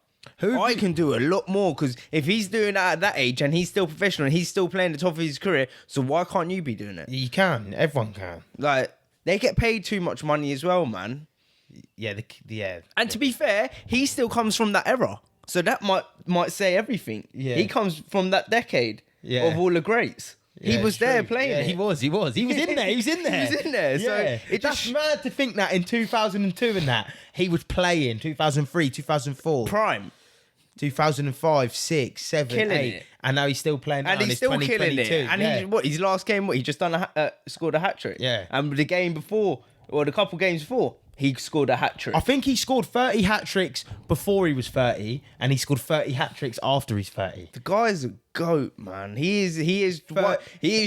I can do a lot more, because if he's doing that at that age and he's still professional and he's still playing the top of his career, so why can't you be doing it?
You can. Everyone can.
Like, they get paid too much money as well, man.
Yeah,
And to be fair, he still comes from that era, so that might say everything.
Yeah.
He comes from that decade of all the greats.
Yeah,
he was there playing.
Yeah, he was in there. He was in there.
He was in there. So
that's mad to think that in 2002 and that he was playing 2003, 2004,
prime,
2005, 6, 7,
killing
8,
it.
And now he's still playing.
And he's still killing it. And his last game, he just scored a hat trick.
Yeah.
And the game before, or the couple games before, he scored a hat trick.
I think he scored 30 hat tricks before he was 30, and he scored 30 hat tricks after he's 30.
The guy's a goat, man. He is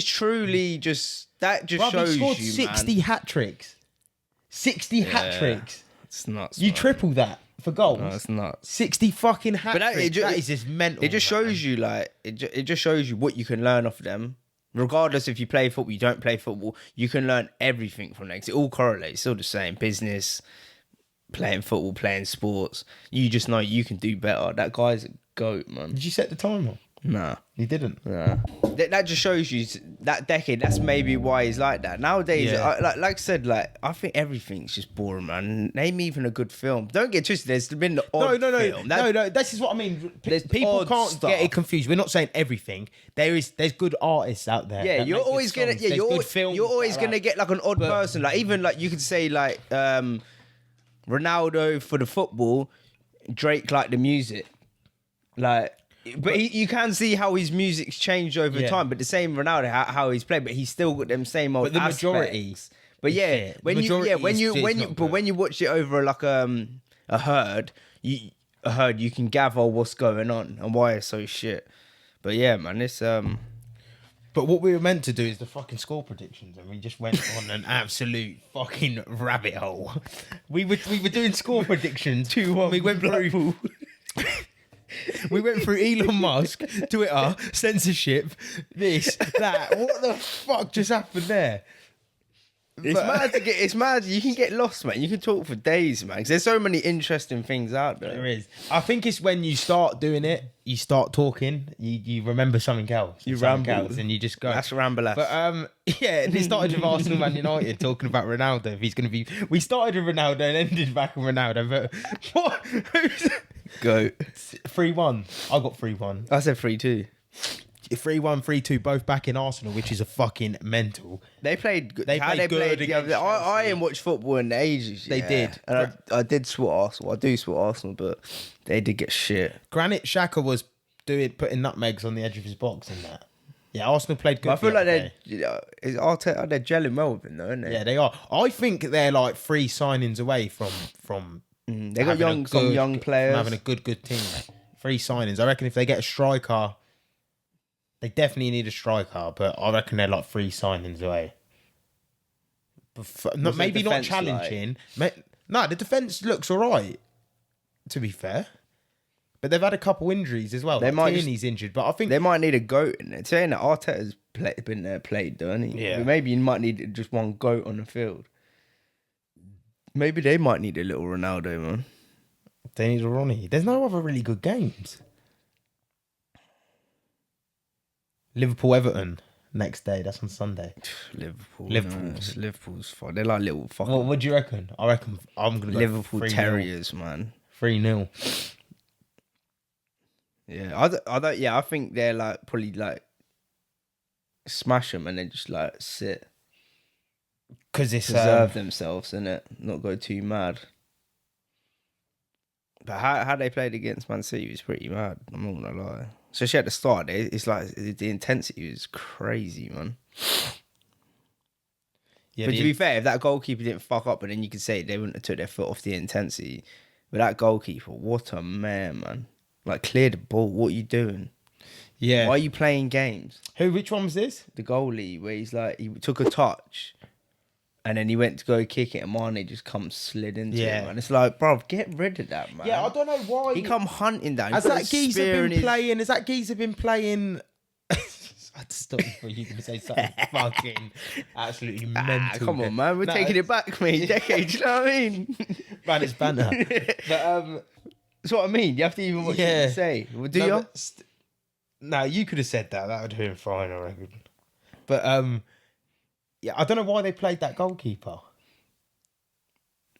truly just that. Just shows
he scored
you,
60 hat tricks. 60 hat tricks.
It's nuts.
You triple that for goals.
No, it's nuts.
60 fucking hat
But
tricks. That is just mental.
It just shows you, like, it just shows you what you can learn off of them. Regardless if you play football, you don't play football, you can learn everything from them. It all correlates. It's all the same. Business, playing football, playing sports. You just know you can do better. That guy's a goat, man.
Did you set the timer?
Nah.
You didn't?
Nah. That just shows you that decade, that's maybe why he's like that. Nowadays,
Yeah.
like I said, like I think everything's just boring, man. Name even a good film. Don't get twisted. There's been the odd film.
No. This is what I mean.
There's
People
odd
can't
stuff.
get it confused. We're not saying everything. There's good artists out there.
Yeah,
that
you're
make good
always gonna.
songs.
Yeah,
There's good films
you're always
that are
gonna
out.
get like an odd person. Like even like you could say like Ronaldo for the football, Drake like the music, like. But you can see how his music's changed over time. But the same Ronaldo, how he's played, but he's still got them same old.
But the
aspects.
majority.
But yeah,
shit.
when
The
you
majority is
when you watch it over like a herd, you can gather what's going on and why it's so shit. But yeah, man, it's
But what we were meant to do is the fucking score predictions, and we just went on an absolute fucking rabbit hole. We were doing score predictions. 2-1. We went through. We went through Elon Musk, Twitter, censorship, this, that. What the fuck just happened there?
It's mad. You can get lost, man. You can talk for days, man. 'Cause there's so many interesting things out there.
There is. I think it's when you start doing it, you start talking, you remember something else.
You
something
ramble.
else, and you just go.
That's ramble.
But yeah, they started with Arsenal, Man United, talking about Ronaldo. If he's going to be, we started with Ronaldo and ended back with Ronaldo. But what?
Go
3-1. I got 3-1.
I said 3-2.
3-1, 3-2, both back in Arsenal, which is a fucking mental.
They played good.
They
How
played
they
good
played the
against
other day. I
Chelsea.
ain't watched football in ages.
They
yeah.
did.
And I did support Arsenal. I do support Arsenal, but they did get shit.
Granit Xhaka was putting nutmegs on the edge of his box and that. Yeah, Arsenal played good.
But I feel
the
like
other
they're
day.
is Arteta, they're gelling well with him, though, aren't they?
Yeah, they are. I think they're like 3 signings away from
They got
having
some young players.
from having a good team. 3 signings. I reckon if they get a striker, they definitely need a striker, but I reckon they're like 3 signings away. But
What's
maybe
the
not
defence
challenging. No, the defence looks all right, to be fair. But they've had a couple injuries as well.
They might
Tierney's injured, but I think
They might need a goat in there. Saying that Arteta's played, though, hasn't he?
Yeah.
But maybe you might need just one goat on the field. Maybe they might need a little Ronaldo, man.
they need a Ronnie. There's no other really good games. Liverpool-Everton next day. That's on Sunday.
Liverpool's fine. They're like little fucking
What do you reckon? I reckon I'm going to go
Liverpool
3-0.
Terriers, man.
3-0.
Yeah, I don't. Yeah, I think they're like probably like smash them and then just like sit,
Because it's
preserve themselves, innit? Not go too mad. But how they played against Man City was pretty mad. I'm not gonna lie. Especially at the start, it's like the intensity was crazy, man.
yeah,
But to be fair, if that goalkeeper didn't fuck up, and then you could say they wouldn't have took their foot off the intensity. But that goalkeeper, what a man. Like, clear the ball. What are you doing?
yeah.
Why are you playing games?
Which one was this?
The goalie, where he's like, he took a touch and then he went to go kick it and Mane just slid into
Yeah.
him. And it's like, bro, get rid of that, man.
Yeah, I don't know why.
He come hunting down.
Has that geezer been playing? Has that geezer been playing? I had to stop before you can say something fucking absolutely mental.
Come on, man. We're taking it back, mate. Decades, you know what I mean?
Man, it's banter. But
That's what I mean. You have to even watch what you say. Well, do you?
No, you could have said that. That would have been fine, I reckon. But yeah, I don't know why they played that goalkeeper.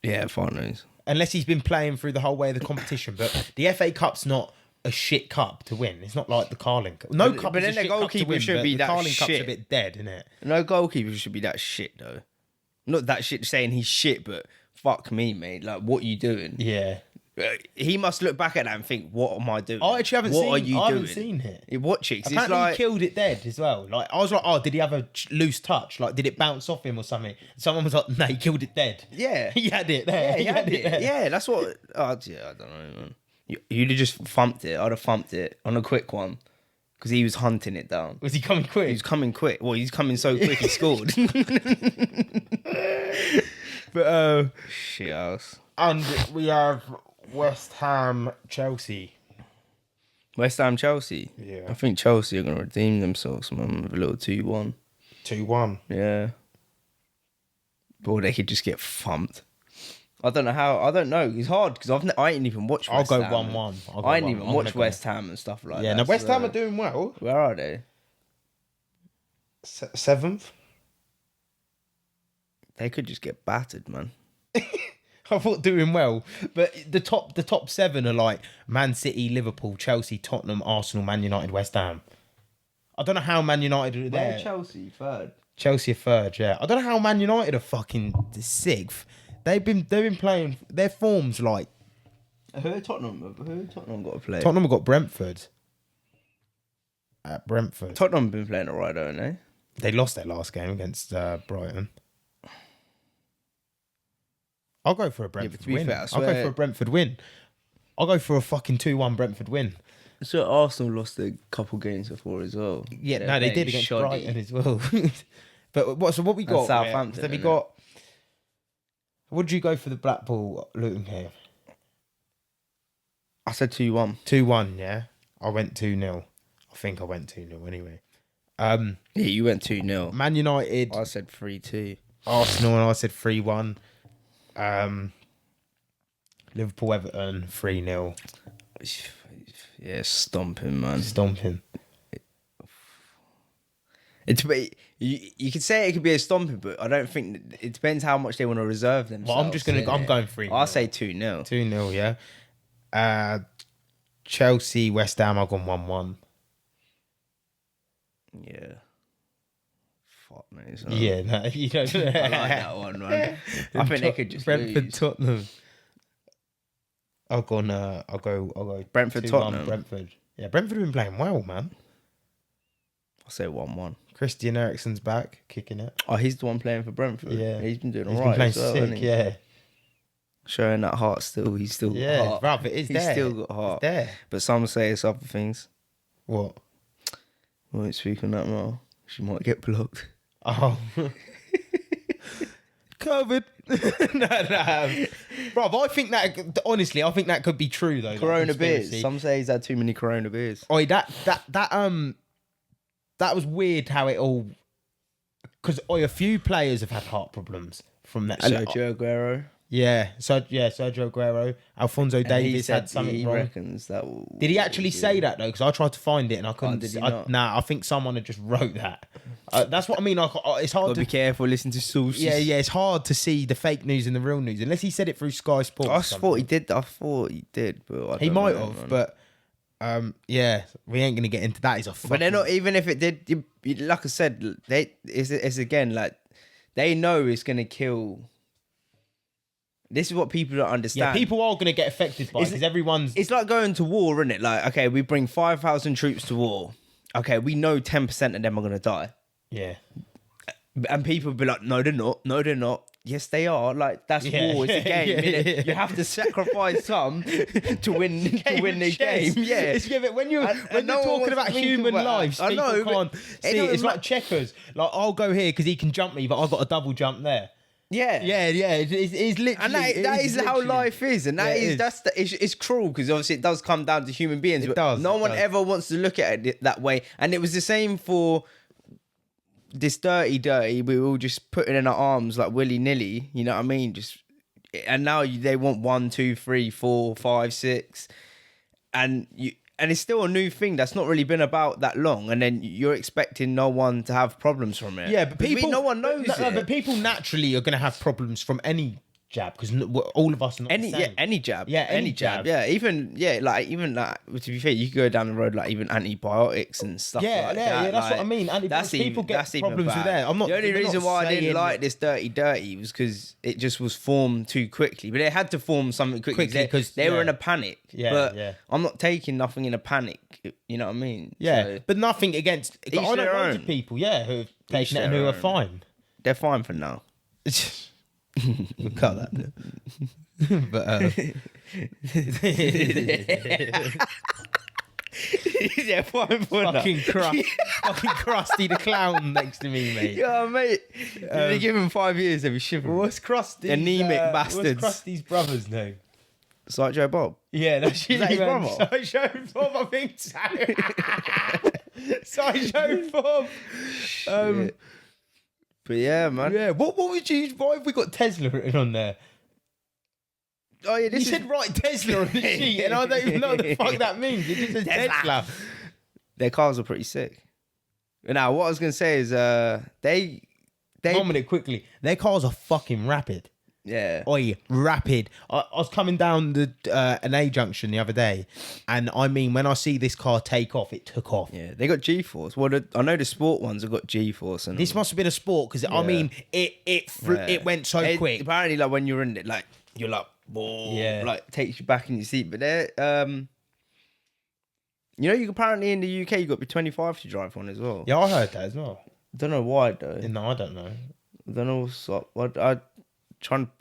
Yeah, fine knows.
Unless he's been playing through the whole way of the competition. But the FA Cup's not a shit cup to win. It's not like the Carling Cup. No cup
but
is
then
a
the
shit cup to
goalkeeper
win,
should
but
be
the
that
Carling Cup's
shit.
a bit dead, isn't it?
No goalkeeper should be that shit, though. Not that shit saying he's shit, but fuck me, mate. Like, what you doing?
Yeah.
He must look back at that and think, what am I doing?
I actually haven't
what
seen.
are you
I
doing?
haven't seen it.
You watch it. 'Cause it's
Apparently
like,
he killed it dead as well. Like I was like, oh, did he have a loose touch? Like, did it bounce off him or something? Someone was like, no, he killed it dead.
yeah.
He had it there.
Yeah, he had it.
there.
Yeah, that's what. Oh, yeah, I don't know, man. You'd have just thumped it. I'd have thumped it on a quick one because he was hunting it down.
Was he coming quick?
He was coming quick. Well, he's coming so quick he scored.
But
Shit house.
and we have West Ham, Chelsea.
West Ham, Chelsea.
Yeah.
I think Chelsea are going to redeem themselves, man, with a little 2-1.
2-1.
Yeah. Or they could just get thumped. I don't know how. I don't know. It's hard because I ain't even watched West
I'll go
Ham.
1-1.
I ain't even watched West Ham and stuff like
Yeah,
that.
now West
so-
Ham are doing well.
Where are they?
Seventh.
They could just get battered, man.
I thought doing well, but the top seven are like Man City, Liverpool, Chelsea, Tottenham, Arsenal, Man United, West Ham. I don't know how Man United are there.
Where Chelsea third?
Chelsea are third, yeah. I don't know how Man United are fucking sixth. They've been playing their forms like.
Who Tottenham got to play?
Tottenham have got Brentford. At Brentford.
Tottenham have been playing alright, don't they?
They lost their last game against Brighton. I'll go for a Brentford win.
Fair,
I'll go for a Brentford win. I'll go for a fucking 2-1 Brentford win.
So Arsenal lost a couple games before as well.
Yeah, no, they did against Brighton as well. But what we got?
And Southampton.
So we got. What did you go for the Blackpool Luton game?
I said 2-1.
2-1, yeah. I went 2-0. I think I went 2-0 anyway.
Yeah, you went 2-0.
Man United.
I said 3-2.
Arsenal, and I said 3-1. Liverpool Everton 3-0.
Yeah, stomping, man.
Stomping.
You could say it could be a stomping, but I don't think it depends how much they want to reserve themselves.
Well, I'm going 3-0.
I'll say 2-0.
2-0, yeah. Chelsea, West Ham, I've gone 1-1.
Yeah. Fuck me.
Yeah, no, you don't.
I like that one, man. I think they could just
Brentford,
lose.
Tottenham. I'll go.
Brentford,
2-1
Tottenham.
Brentford. Yeah, Brentford have been playing well, man.
I'll say 1-1.
Christian Eriksen's back, kicking it.
Oh, he's the one playing for Brentford.
Yeah,
he's been doing
He's
alright
been
as well.
playing
Hasn't
sick,
he?
yeah.
Showing that heart still. He's still got heart.
Bruv, it is
He's
there.
still got heart.
It's there.
But some say it's other things.
What?
We won't speak on that now. She might get blocked.
Oh. COVID. No. Bruv, I think that could be true though.
Corona
that
beers.
conspiracy.
Some say he's had too many Corona beers.
Oi, that was weird how it all, because a few players have had heart problems from that.
Sergio Aguero.
Yeah, Sergio Aguero, Alphonso Davies had something
he
wrong.
reckons that.
Did he actually say that though? Because I tried to find it and I couldn't.
did he not?
Nah, I think someone had just wrote that. That's what I mean. It's hard
Gotta
to
be careful. Listen to sources.
Yeah, it's hard to see the fake news and the real news unless he said it through Sky Sports.
I thought he did, but
He might have, but yeah, we ain't gonna get into that. He's a fucking...
But they're not. Even if it did, like I said, it's again like they know it's gonna kill. This is what people don't understand.
Yeah, people are gonna get affected by it because everyone's.
It's like going to war, isn't it? Like, okay, we bring 5,000 troops to war. Okay, we know 10% of them are gonna die.
Yeah.
And people be like, no, they're not. No, they're not. Yes, they are. Like, that's war. It's a game. Innit? You have to sacrifice some to win the game. Yeah.
But when you're talking about human lives,
I know,
people can't see it. It's like checkers. Like, I'll go here because he can jump me, but I've got a double jump there.
Yeah.
It's literally.
And that is how life is, and it's cruel because obviously it does come down to human beings.
It does.
No one ever wants to look at it that way, and it was the same for this dirty. We were all just putting in our arms like willy nilly. You know what I mean? And now they want 1, 2, 3, 4, 5, 6, and it's still a new thing that's not really been about that long, and then you're expecting no one to have problems from it.
Yeah, but
no one knows it.
But people naturally are going to have problems from any jab because all of us are not the same.
Any jab.
Yeah, any jab.
Yeah, even to be fair, you could go down the road like even antibiotics and stuff like that.
Yeah, that's what I mean. People get problems with that.
The only reason why I didn't like this dirty was because it just was formed too quickly. But it had to form something quickly because they were in a panic.
Yeah.
I'm not taking nothing in a panic. You know what I mean?
Yeah,
So,
but nothing against. I know
their
loads
own.
of people, who have taken it and who are fine.
they're fine for now.
We'll cut that. But
yeah, fine for
fucking Krusty the Clown next to me, mate.
Yeah, mate. If you give him 5 years, they'll be shivering.
What's Krusty's
Anemic bastards.
What's Krusty's brother's name?
Sideshow Bob.
Yeah, that's
Is that his brother?
Sideshow Bob, I think so. Sideshow Bob.
But yeah, man.
Yeah, what would you? Why have we got Tesla written on there?
Oh yeah,
You said write Tesla on the sheet, and I don't even know what the fuck that means. It just says Tesla.
Their cars are pretty sick. Now, what I was gonna say is, they,
1 minute quickly. Their cars are fucking rapid.
yeah,
Oi, rapid. I was coming down the an A junction the other day, and I mean, when I see this car take off, it took off.
yeah, they got G-force. Well, I know the sport ones have got G-force, and
This must have been a sport because I mean, it went so quick.
Apparently, like when you're in it, like you're like, whoa,
Yeah.
like takes you back in your seat. But they're, you know, you apparently in the UK you got to be 25 to drive one as well.
Yeah, I heard that as well.
Don't know why though.
No, I don't know.
I don't know what's up.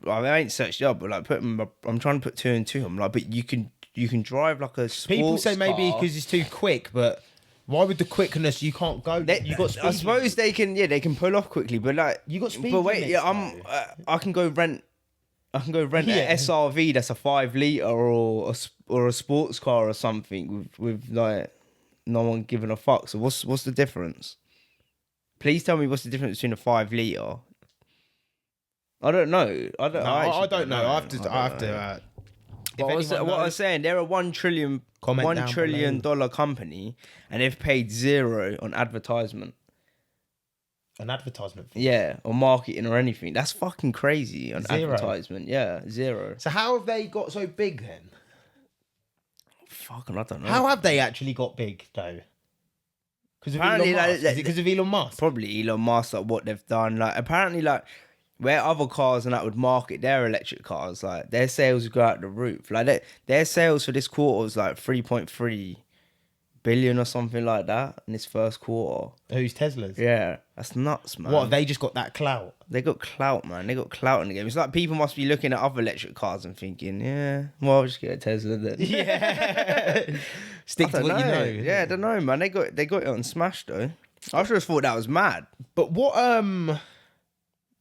I ain't searched it up, but like I'm trying to put two and two. I'm like, but you can drive like a sports
People say maybe
car.
because it's too quick, but why with the quickness you can't go? You got speed
I suppose they can pull off quickly, but like
You got speed
But wait,
limits,
yeah, I can go rent.
Yeah.
an SRV that's a 5 litre or a sports car or something with like no one giving a fuck. So what's the difference? Please tell me what's the difference between a 5 litre. I don't know. I
don't know. I have to.
What I was saying, they're a $1 trillion dollar company, and they've paid zero on advertisement.
An advertisement fee.
Yeah, or marketing or anything. That's fucking crazy on
Zero.
advertisement. Yeah, zero.
So how have they got so big then?
Fucking, I don't know.
How have they actually got big though? Because of
Apparently,
Elon Musk?
like,
Is it because of Elon Musk?
Probably Elon Musk, like what they've done. Like apparently, like where other cars and that would market their electric cars, like their sales would go out the roof. Like their sales for this quarter was like 3.3 billion or something like that in this first quarter.
Who's Tesla's?
Yeah, that's nuts, man.
What, have they just got that clout?
They got clout, man. They got clout in the game. It's like people must be looking at other electric cars and thinking, yeah, well, I'll just get a Tesla then.
Yeah. Stick to what you know.
Yeah, I don't know, man. They got it on Smash though. I just thought that was mad.
But what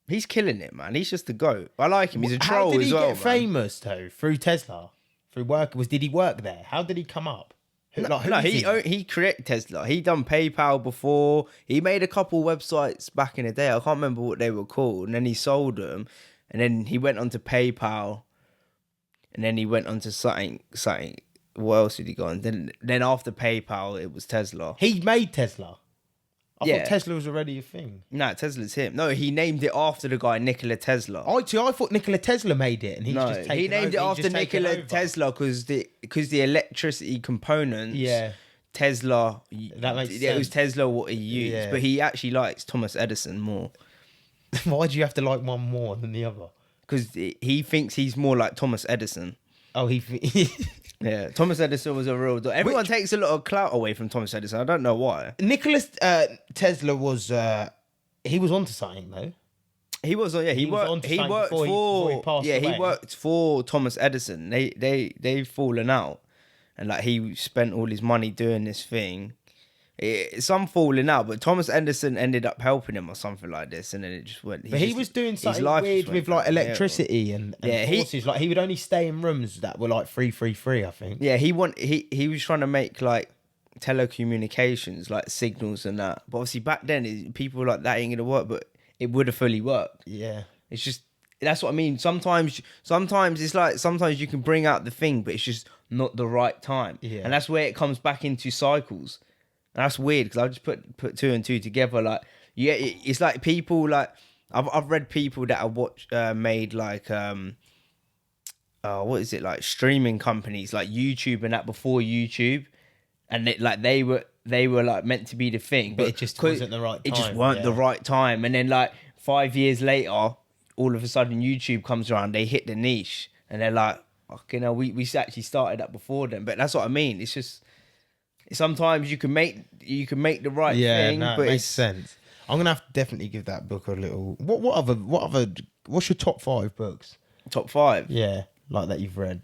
He's killing it, man. He's just a goat. I like him. He's a troll
how did he
as well,
get famous though? Through Tesla? Through work? Did he work there? How did he come up? Who
He created Tesla. He done PayPal before. He made a couple websites back in the day. I can't remember what they were called. And then he sold them. And then he went on to PayPal. And then he went on to something. What else did he go on? Then after PayPal, it was Tesla.
He made Tesla. I
Yeah.
thought Tesla was already a thing.
No, Tesla's him. No, he named it after the guy Nikola Tesla.
I thought Nikola Tesla made it, and he's just taken
he named
over.
it after Nikola Tesla because the electricity components.
Yeah.
Tesla.
That makes
It was
sense.
Tesla what he used,
Yeah.
but he actually likes Thomas Edison more
Why do you have to like one more than the other?
because he thinks he's more like Thomas Edison.
Oh,
Yeah, Thomas Edison was a real. Everyone takes a lot of clout away from Thomas Edison. I don't know why.
Nikola Tesla was he was onto something though.
He was, yeah. He worked
before he passed away.
he worked for Thomas Edison. They've fallen out, and like he spent all his money doing this thing. Some falling out, but Thomas Edison ended up helping him or something like this, and then it just went.
But he was doing something weird with like electricity and forces. Like he would only stay in rooms that were like 333, I think.
Yeah, he was trying to make like telecommunications, like signals and that. But obviously back then, people were like that ain't gonna work, but it would have fully worked.
Yeah.
It's just that's what I mean. Sometimes it's like sometimes you can bring out the thing, but it's just not the right time.
Yeah.
And that's where it comes back into cycles. And that's weird because I just put two and two together. Like yeah, it's like people like I've read people that have made like what is it like streaming companies like YouTube and that before YouTube, and they were like meant to be the thing,
But it just wasn't the right time.
It just weren't the right time, and then like 5 years later, all of a sudden YouTube comes around, they hit the niche, and they're like, okay, no, we actually started that before them. But that's what I mean. It's just sometimes you can make the right thing,
no,
but
it makes sense. I'm gonna have to definitely give that book a little. What other? What's your top 5 books?
Top 5.
Yeah, like that you've read.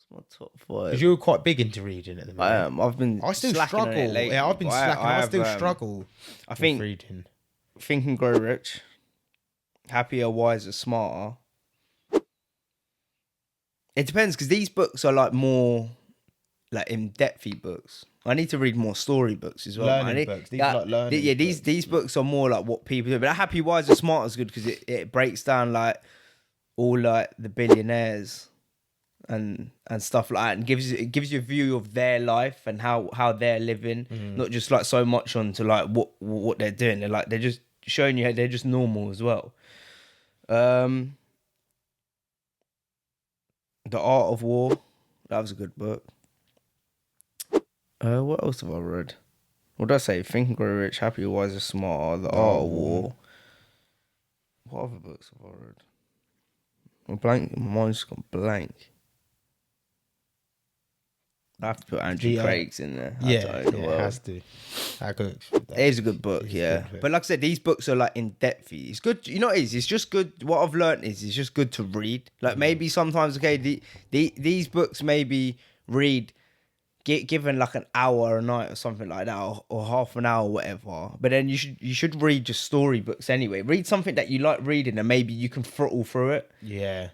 My top 5.
Because you're quite big into reading at the moment.
I am.
I still
slacking on
struggle.
it lately,
Yeah, I've been
but
slacking. I still
have,
struggle.
I think
with reading.
Think and Grow Rich, Happier, Wiser, Smarter. It depends because these books are like more like in-depthy books. I need to read more story books as well.
Learning books. These are like learning.
Yeah, these books are more like what people do. But Happy, Wiser, Smarter is good because it breaks down like all like the billionaires and stuff like that, and gives you a view of their life and how they're living, not just like so much onto like what they're doing. They're just showing you they're just normal as well. The Art of War, that was a good book. What else have I read? What did I say? Think and Grow Rich, Happy, Wise and Smart, The Art of War. What other books have I read? I'm blank. My mind's just gone blank. I have to put Andrew Craig's in there.
It has to.
It is a good book, But like I said, these books are like in depth. It's good. You know what it is? It's just good. What I've learned is it's just good to read. Like maybe sometimes, okay, these books maybe read, given like an hour a night or something like that, or half an hour, or whatever. But then you should read just storybooks anyway. Read something that you like reading, and maybe you can throttle through it.
Yeah.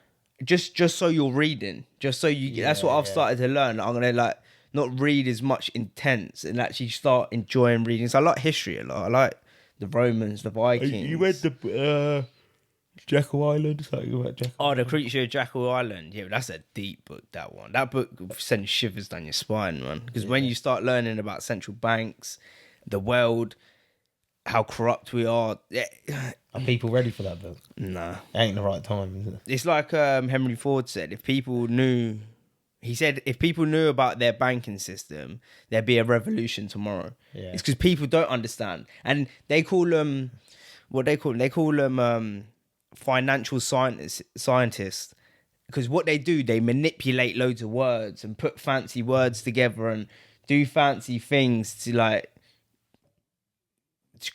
Just so you're reading, just so you. That's what I've started to learn. I'm gonna like not read as much intense and actually start enjoying reading. So I like history a lot. I like the Romans, the Vikings.
You read the Jekyll Island? Something about Jekyll.
Oh, the Creature of Jekyll Island. Yeah, that's a deep book. That one. That book sends shivers down your spine, man. Because when you start learning about central banks, the world, how corrupt we are.
Are people ready for that book?
Nah.
It ain't the right time, is it? It's
like Henry Ford said, if people knew about their banking system, there'd be a revolution tomorrow. Yeah. It's because people don't understand. And they call them, They call them financial scientists. Because what they do, they manipulate loads of words and put fancy words together and do fancy things to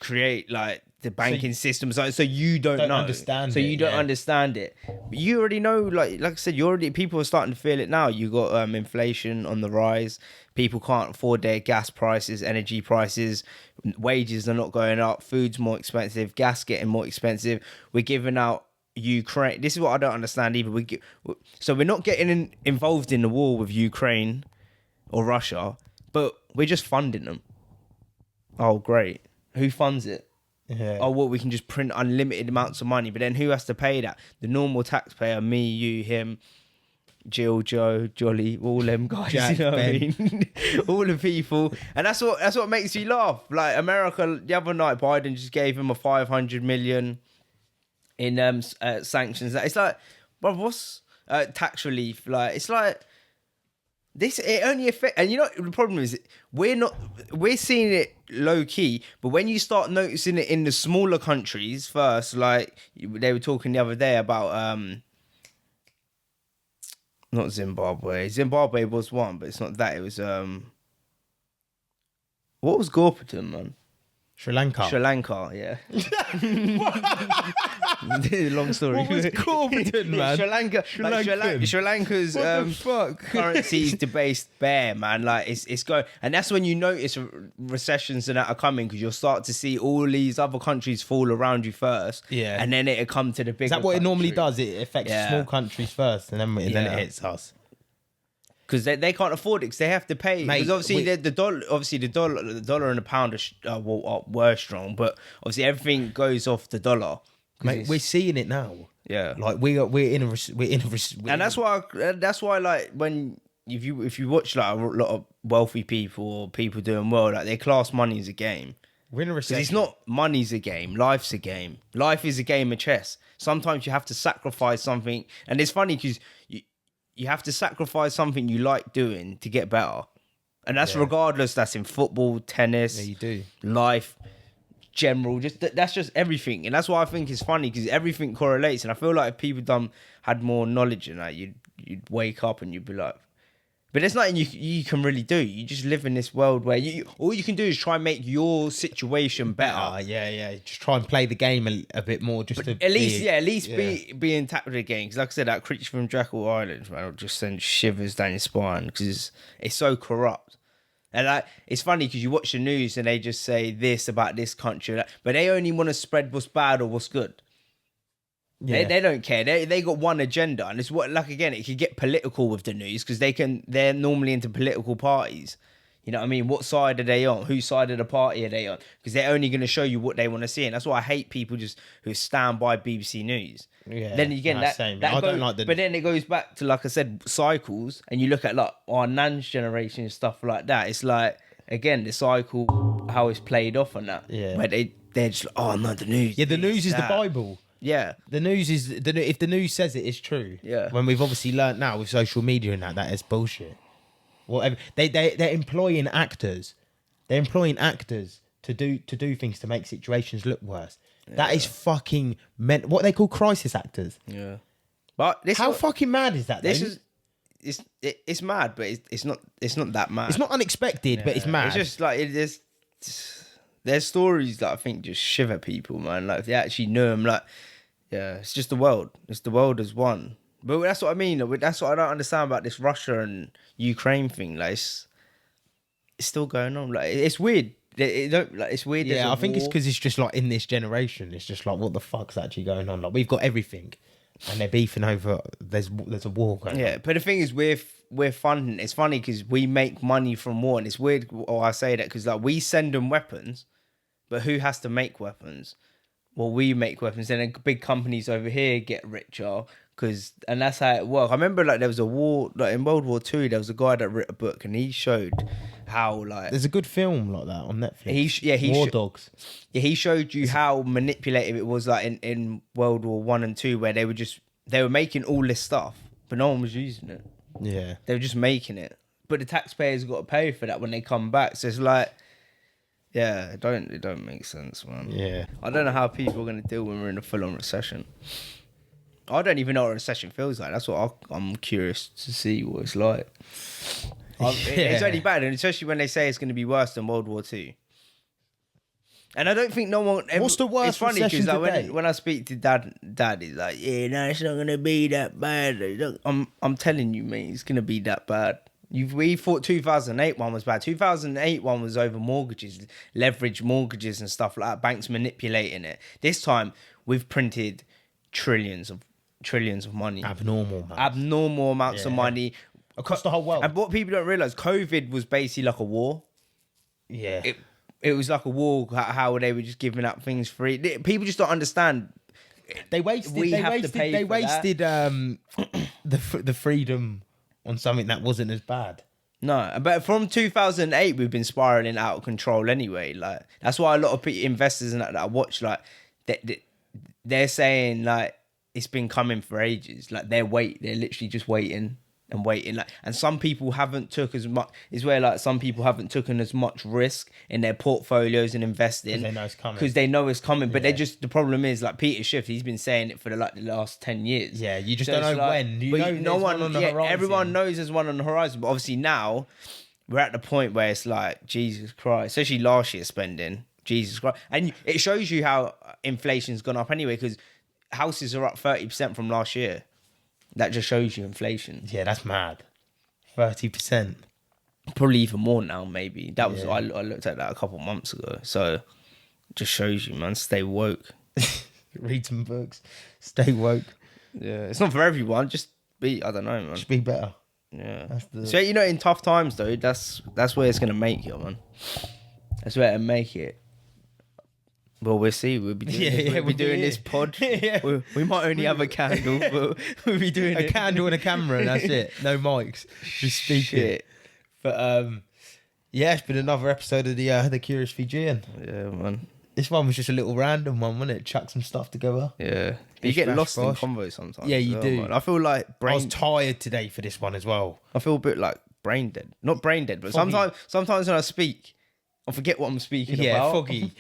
create like the banking system, so you don't know,
understand
so
it,
you don't understand it. But you already know, like I said, people are starting to feel it now. You got inflation on the rise. People can't afford their gas prices, energy prices, wages are not going up, food's more expensive, gas getting more expensive. We're giving out Ukraine. This is what I don't understand either. So we're not getting involved in the war with Ukraine or Russia, but we're just funding them. Oh, great. Who funds it?
Yeah.
Oh, well, we can just print unlimited amounts of money, but then who has to pay that? The normal taxpayer, me, you, him, Jill, Joe, Jolly, all them guys.
Jack,
you know
Ben.
what I mean? All the people, and that's what makes me laugh. Like America, the other night, Biden just gave him a $500 million in sanctions. It's like, bro, what's tax relief? Like, it's like. This, it only affects, and you know the problem is we're seeing it low key, but when you start noticing it in the smaller countries first, like they were talking the other day about not Zimbabwe. Zimbabwe was one, but it's not that. It was what was Gorpton, man?
Sri Lanka,
yeah. Long story.
What was Gorpton, man?
Sri Lanka's currency's debased bare, man. Like it's going, and that's when you notice recessions and that are coming, because you'll start to see all these other countries fall around you first, and then it'll come to the bigger.
Is that what
country.
It normally does? It affects small countries first, and then it hits us.
Because they can't afford it, because they have to pay. Because obviously the dollar and the pound were strong, but obviously everything goes off the dollar.
Mate, we're seeing it now.
Yeah,
like we're in a
and that's why like when if you watch like a lot of wealthy people or people doing well, like they class money as a game.
We're in a recession.
It's not money's a game, life's a game. Life is a game of chess. Sometimes you have to sacrifice something, and it's funny because you have to sacrifice something you like doing to get better. And that's regardless, that's in football, tennis,
you do.
Life, general, that's just everything. And that's why I think it's funny, because everything correlates. And I feel like if people had more knowledge in that, you'd wake up and you'd be like, but there's nothing you can really do. You just live in this world where all you can do is try and make your situation better.
Yeah. Just try and play the game a bit more, just to
at least be intact with the game. Because like I said, that Creature from Jekyll Island, man, will just send shivers down your spine, because it's so corrupt. And like, it's funny because you watch the news and they just say this about this country, but they only want to spread what's bad or what's good. Yeah. They don't care. They got one agenda, and it's what, like, again, it could get political with the news, because they're normally into political parties. You know what I mean? What side are they on? Whose side of the party are they on? Because they're only going to show you what they want to see, and that's why I hate people just who stand by BBC News.
Yeah.
Then again, that
same.
that
I
goes,
don't like the.
but then it goes back to, like I said, cycles, and you look at like our nan's generation and stuff like that. It's like, again, the cycle, how it's played off on that.
Yeah.
Where they're just like, oh no, the news.
Yeah, the news is the
that.
Bible.
Yeah.
The news is if the news says it, it's true.
Yeah.
When we've obviously learnt now with social media and that is bullshit. Whatever they're employing actors. They're employing actors to do things to make situations look worse. Yeah. That is fucking meant. What they call crisis actors.
Yeah. But
how fucking mad is that?
This is it's mad, but it's not that mad.
It's not unexpected, but it's mad.
It's just like there's stories that I think just shiver people, man. Like if they actually knew them, like it's just the world. It's the world as one. But that's what I mean. That's what I don't understand about this Russia and Ukraine thing. Like it's still going on. Like it's weird. It's weird.
Yeah, I think it's because it's just like in this generation, it's just like what the fuck's actually going on. Like we've got everything, and they're beefing over. There's a war going on.
Yeah, but the thing is, we're funding. It's funny because we make money from war, and it's weird. Oh, I say that because like we send them weapons, but who has to make weapons? Well, we make weapons, and then big companies over here get richer. And that's how it works. I remember like there was a war, like in World War II, there was a guy that wrote a book and he showed how like...
There's a good film like that on Netflix. War Dogs.
Yeah, he showed you how manipulative it was like in World War One and Two, where they were making all this stuff, but no one was using it.
Yeah.
They were just making it. But the taxpayers got to pay for that when they come back. So it's like... Yeah, it don't make sense, man.
Yeah.
I don't know how people are going to deal when we're in a full-on recession. I don't even know what a recession feels like. That's what I'm curious to see what it's like. It's only bad, and especially when they say it's going to be worse than World War II. And I don't think no one...
What's the worst
It's funny
recession
because
today?
when I speak to dad, he's like, yeah, no, it's not going to be that bad. I'm telling you, mate, it's going to be that bad. We thought 2008 one was bad. 2008 one was over mortgages, leveraged mortgages and stuff like that. Banks manipulating it. This time, we've printed trillions of money. Abnormal amounts of money.
Across the whole world.
And what people don't realise, COVID was basically like a war.
Yeah.
It was like a war, how they were just giving up things free. People just don't understand.
They wasted the freedom on something that wasn't as bad.
No, but from 2008, we've been spiraling out of control anyway. Like that's why a lot of investors and that I watch, like they're saying like it's been coming for ages. Like they're literally just waiting and waiting. Like, and some people haven't took as much. Is where like some people haven't taken as much risk in their portfolios and investing because they know it's coming. But they just the problem is like Peter Schiff. He's been saying it for the last 10 years.
Yeah, you just don't know like, when. No one on the horizon.
Everyone knows there's one on the horizon. But obviously now we're at the point where it's like Jesus Christ. Especially last year's spending. Jesus Christ, and it shows you how inflation's gone up anyway because houses are up 30% from last year. That just shows you inflation.
Yeah, that's mad. 30%.
Probably even more now, maybe. That was I looked at that a couple months ago. So it just shows you, man. Stay woke.
Read some books. Stay woke.
Yeah, it's not for everyone. Just be, I don't know, man.
Just be better.
Yeah. So you know, in tough times though, that's where it's gonna make you, man. That's where it'll make it. Well, we'll see. We'll be doing this pod. We might only have a candle, but we'll be doing
a candle and a camera, and that's it. No mics, just speaking.
Shit.
But it's been another episode of the Curious Fijian.
Yeah, man.
This one was just a little random one, wasn't it? Chuck some stuff together.
Yeah. You get lost in convo sometimes.
Yeah, you do.
Man. I feel like
I was tired today for this one as well.
I feel a bit like brain dead. Not brain dead, but sometimes when I speak, I forget what I'm speaking about.
Yeah, foggy.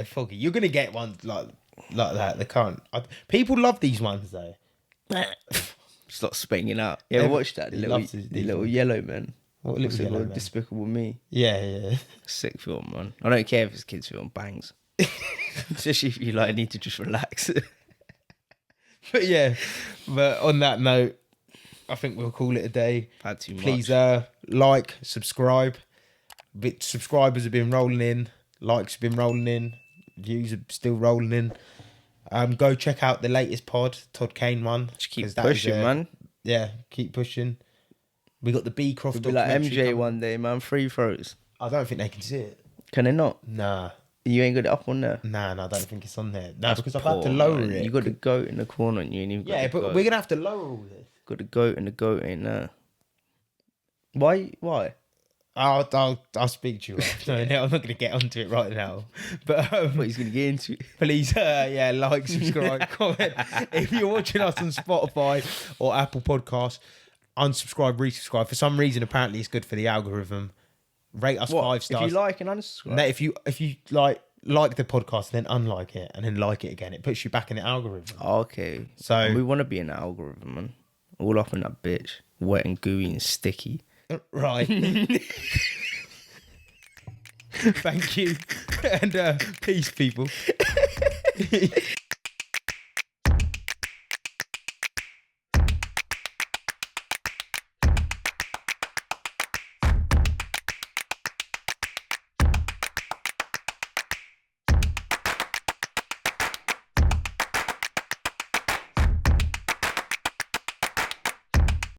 Foggy. You're gonna get one like that. They can't. People love these ones though.
Stop spitting out. Yeah, watch that. The little yellow man.
What little yellow man?
Despicable Me.
Yeah.
Sick film, man. I don't care if it's a kids' film. Bangs. Especially if you like need to just relax.
But on that note, I think we'll call it a day.
Had too much.
Please like, subscribe. Subscribers have been rolling in, likes have been rolling in, views are still rolling in. Go check out the latest pod, Todd Kane one.
Just keep pushing, man.
Yeah, keep pushing. We got the Beecroft
It'll be like
documentary
MJ
coming.
one day, man. Free throws.
I don't think they can see it.
Can they not?
Nah.
You ain't got it up on there.
Nah, I don't think it's on there. No,
That's
because I've had to
poor,
lower
man.
it.
You got the goat in the corner and you ain't even got
Yeah,
the
but
goat.
we're going to have to lower all this.
Got the goat and the goat ain't there. Why?
I'll speak to you after. I'm not going to get onto it right now. But
What he's gonna get into?
please, like, subscribe, comment. If you're watching us on Spotify or Apple Podcasts, unsubscribe, resubscribe. For some reason, apparently, it's good for the algorithm. Rate us 5 stars.
If you like and unsubscribe.
No, if you like the podcast, then unlike it and then like it again, it puts you back in the algorithm.
Okay.
So
we want to be in the algorithm, man. All up in that bitch, wet and gooey and sticky.
right. Thank you and peace, people.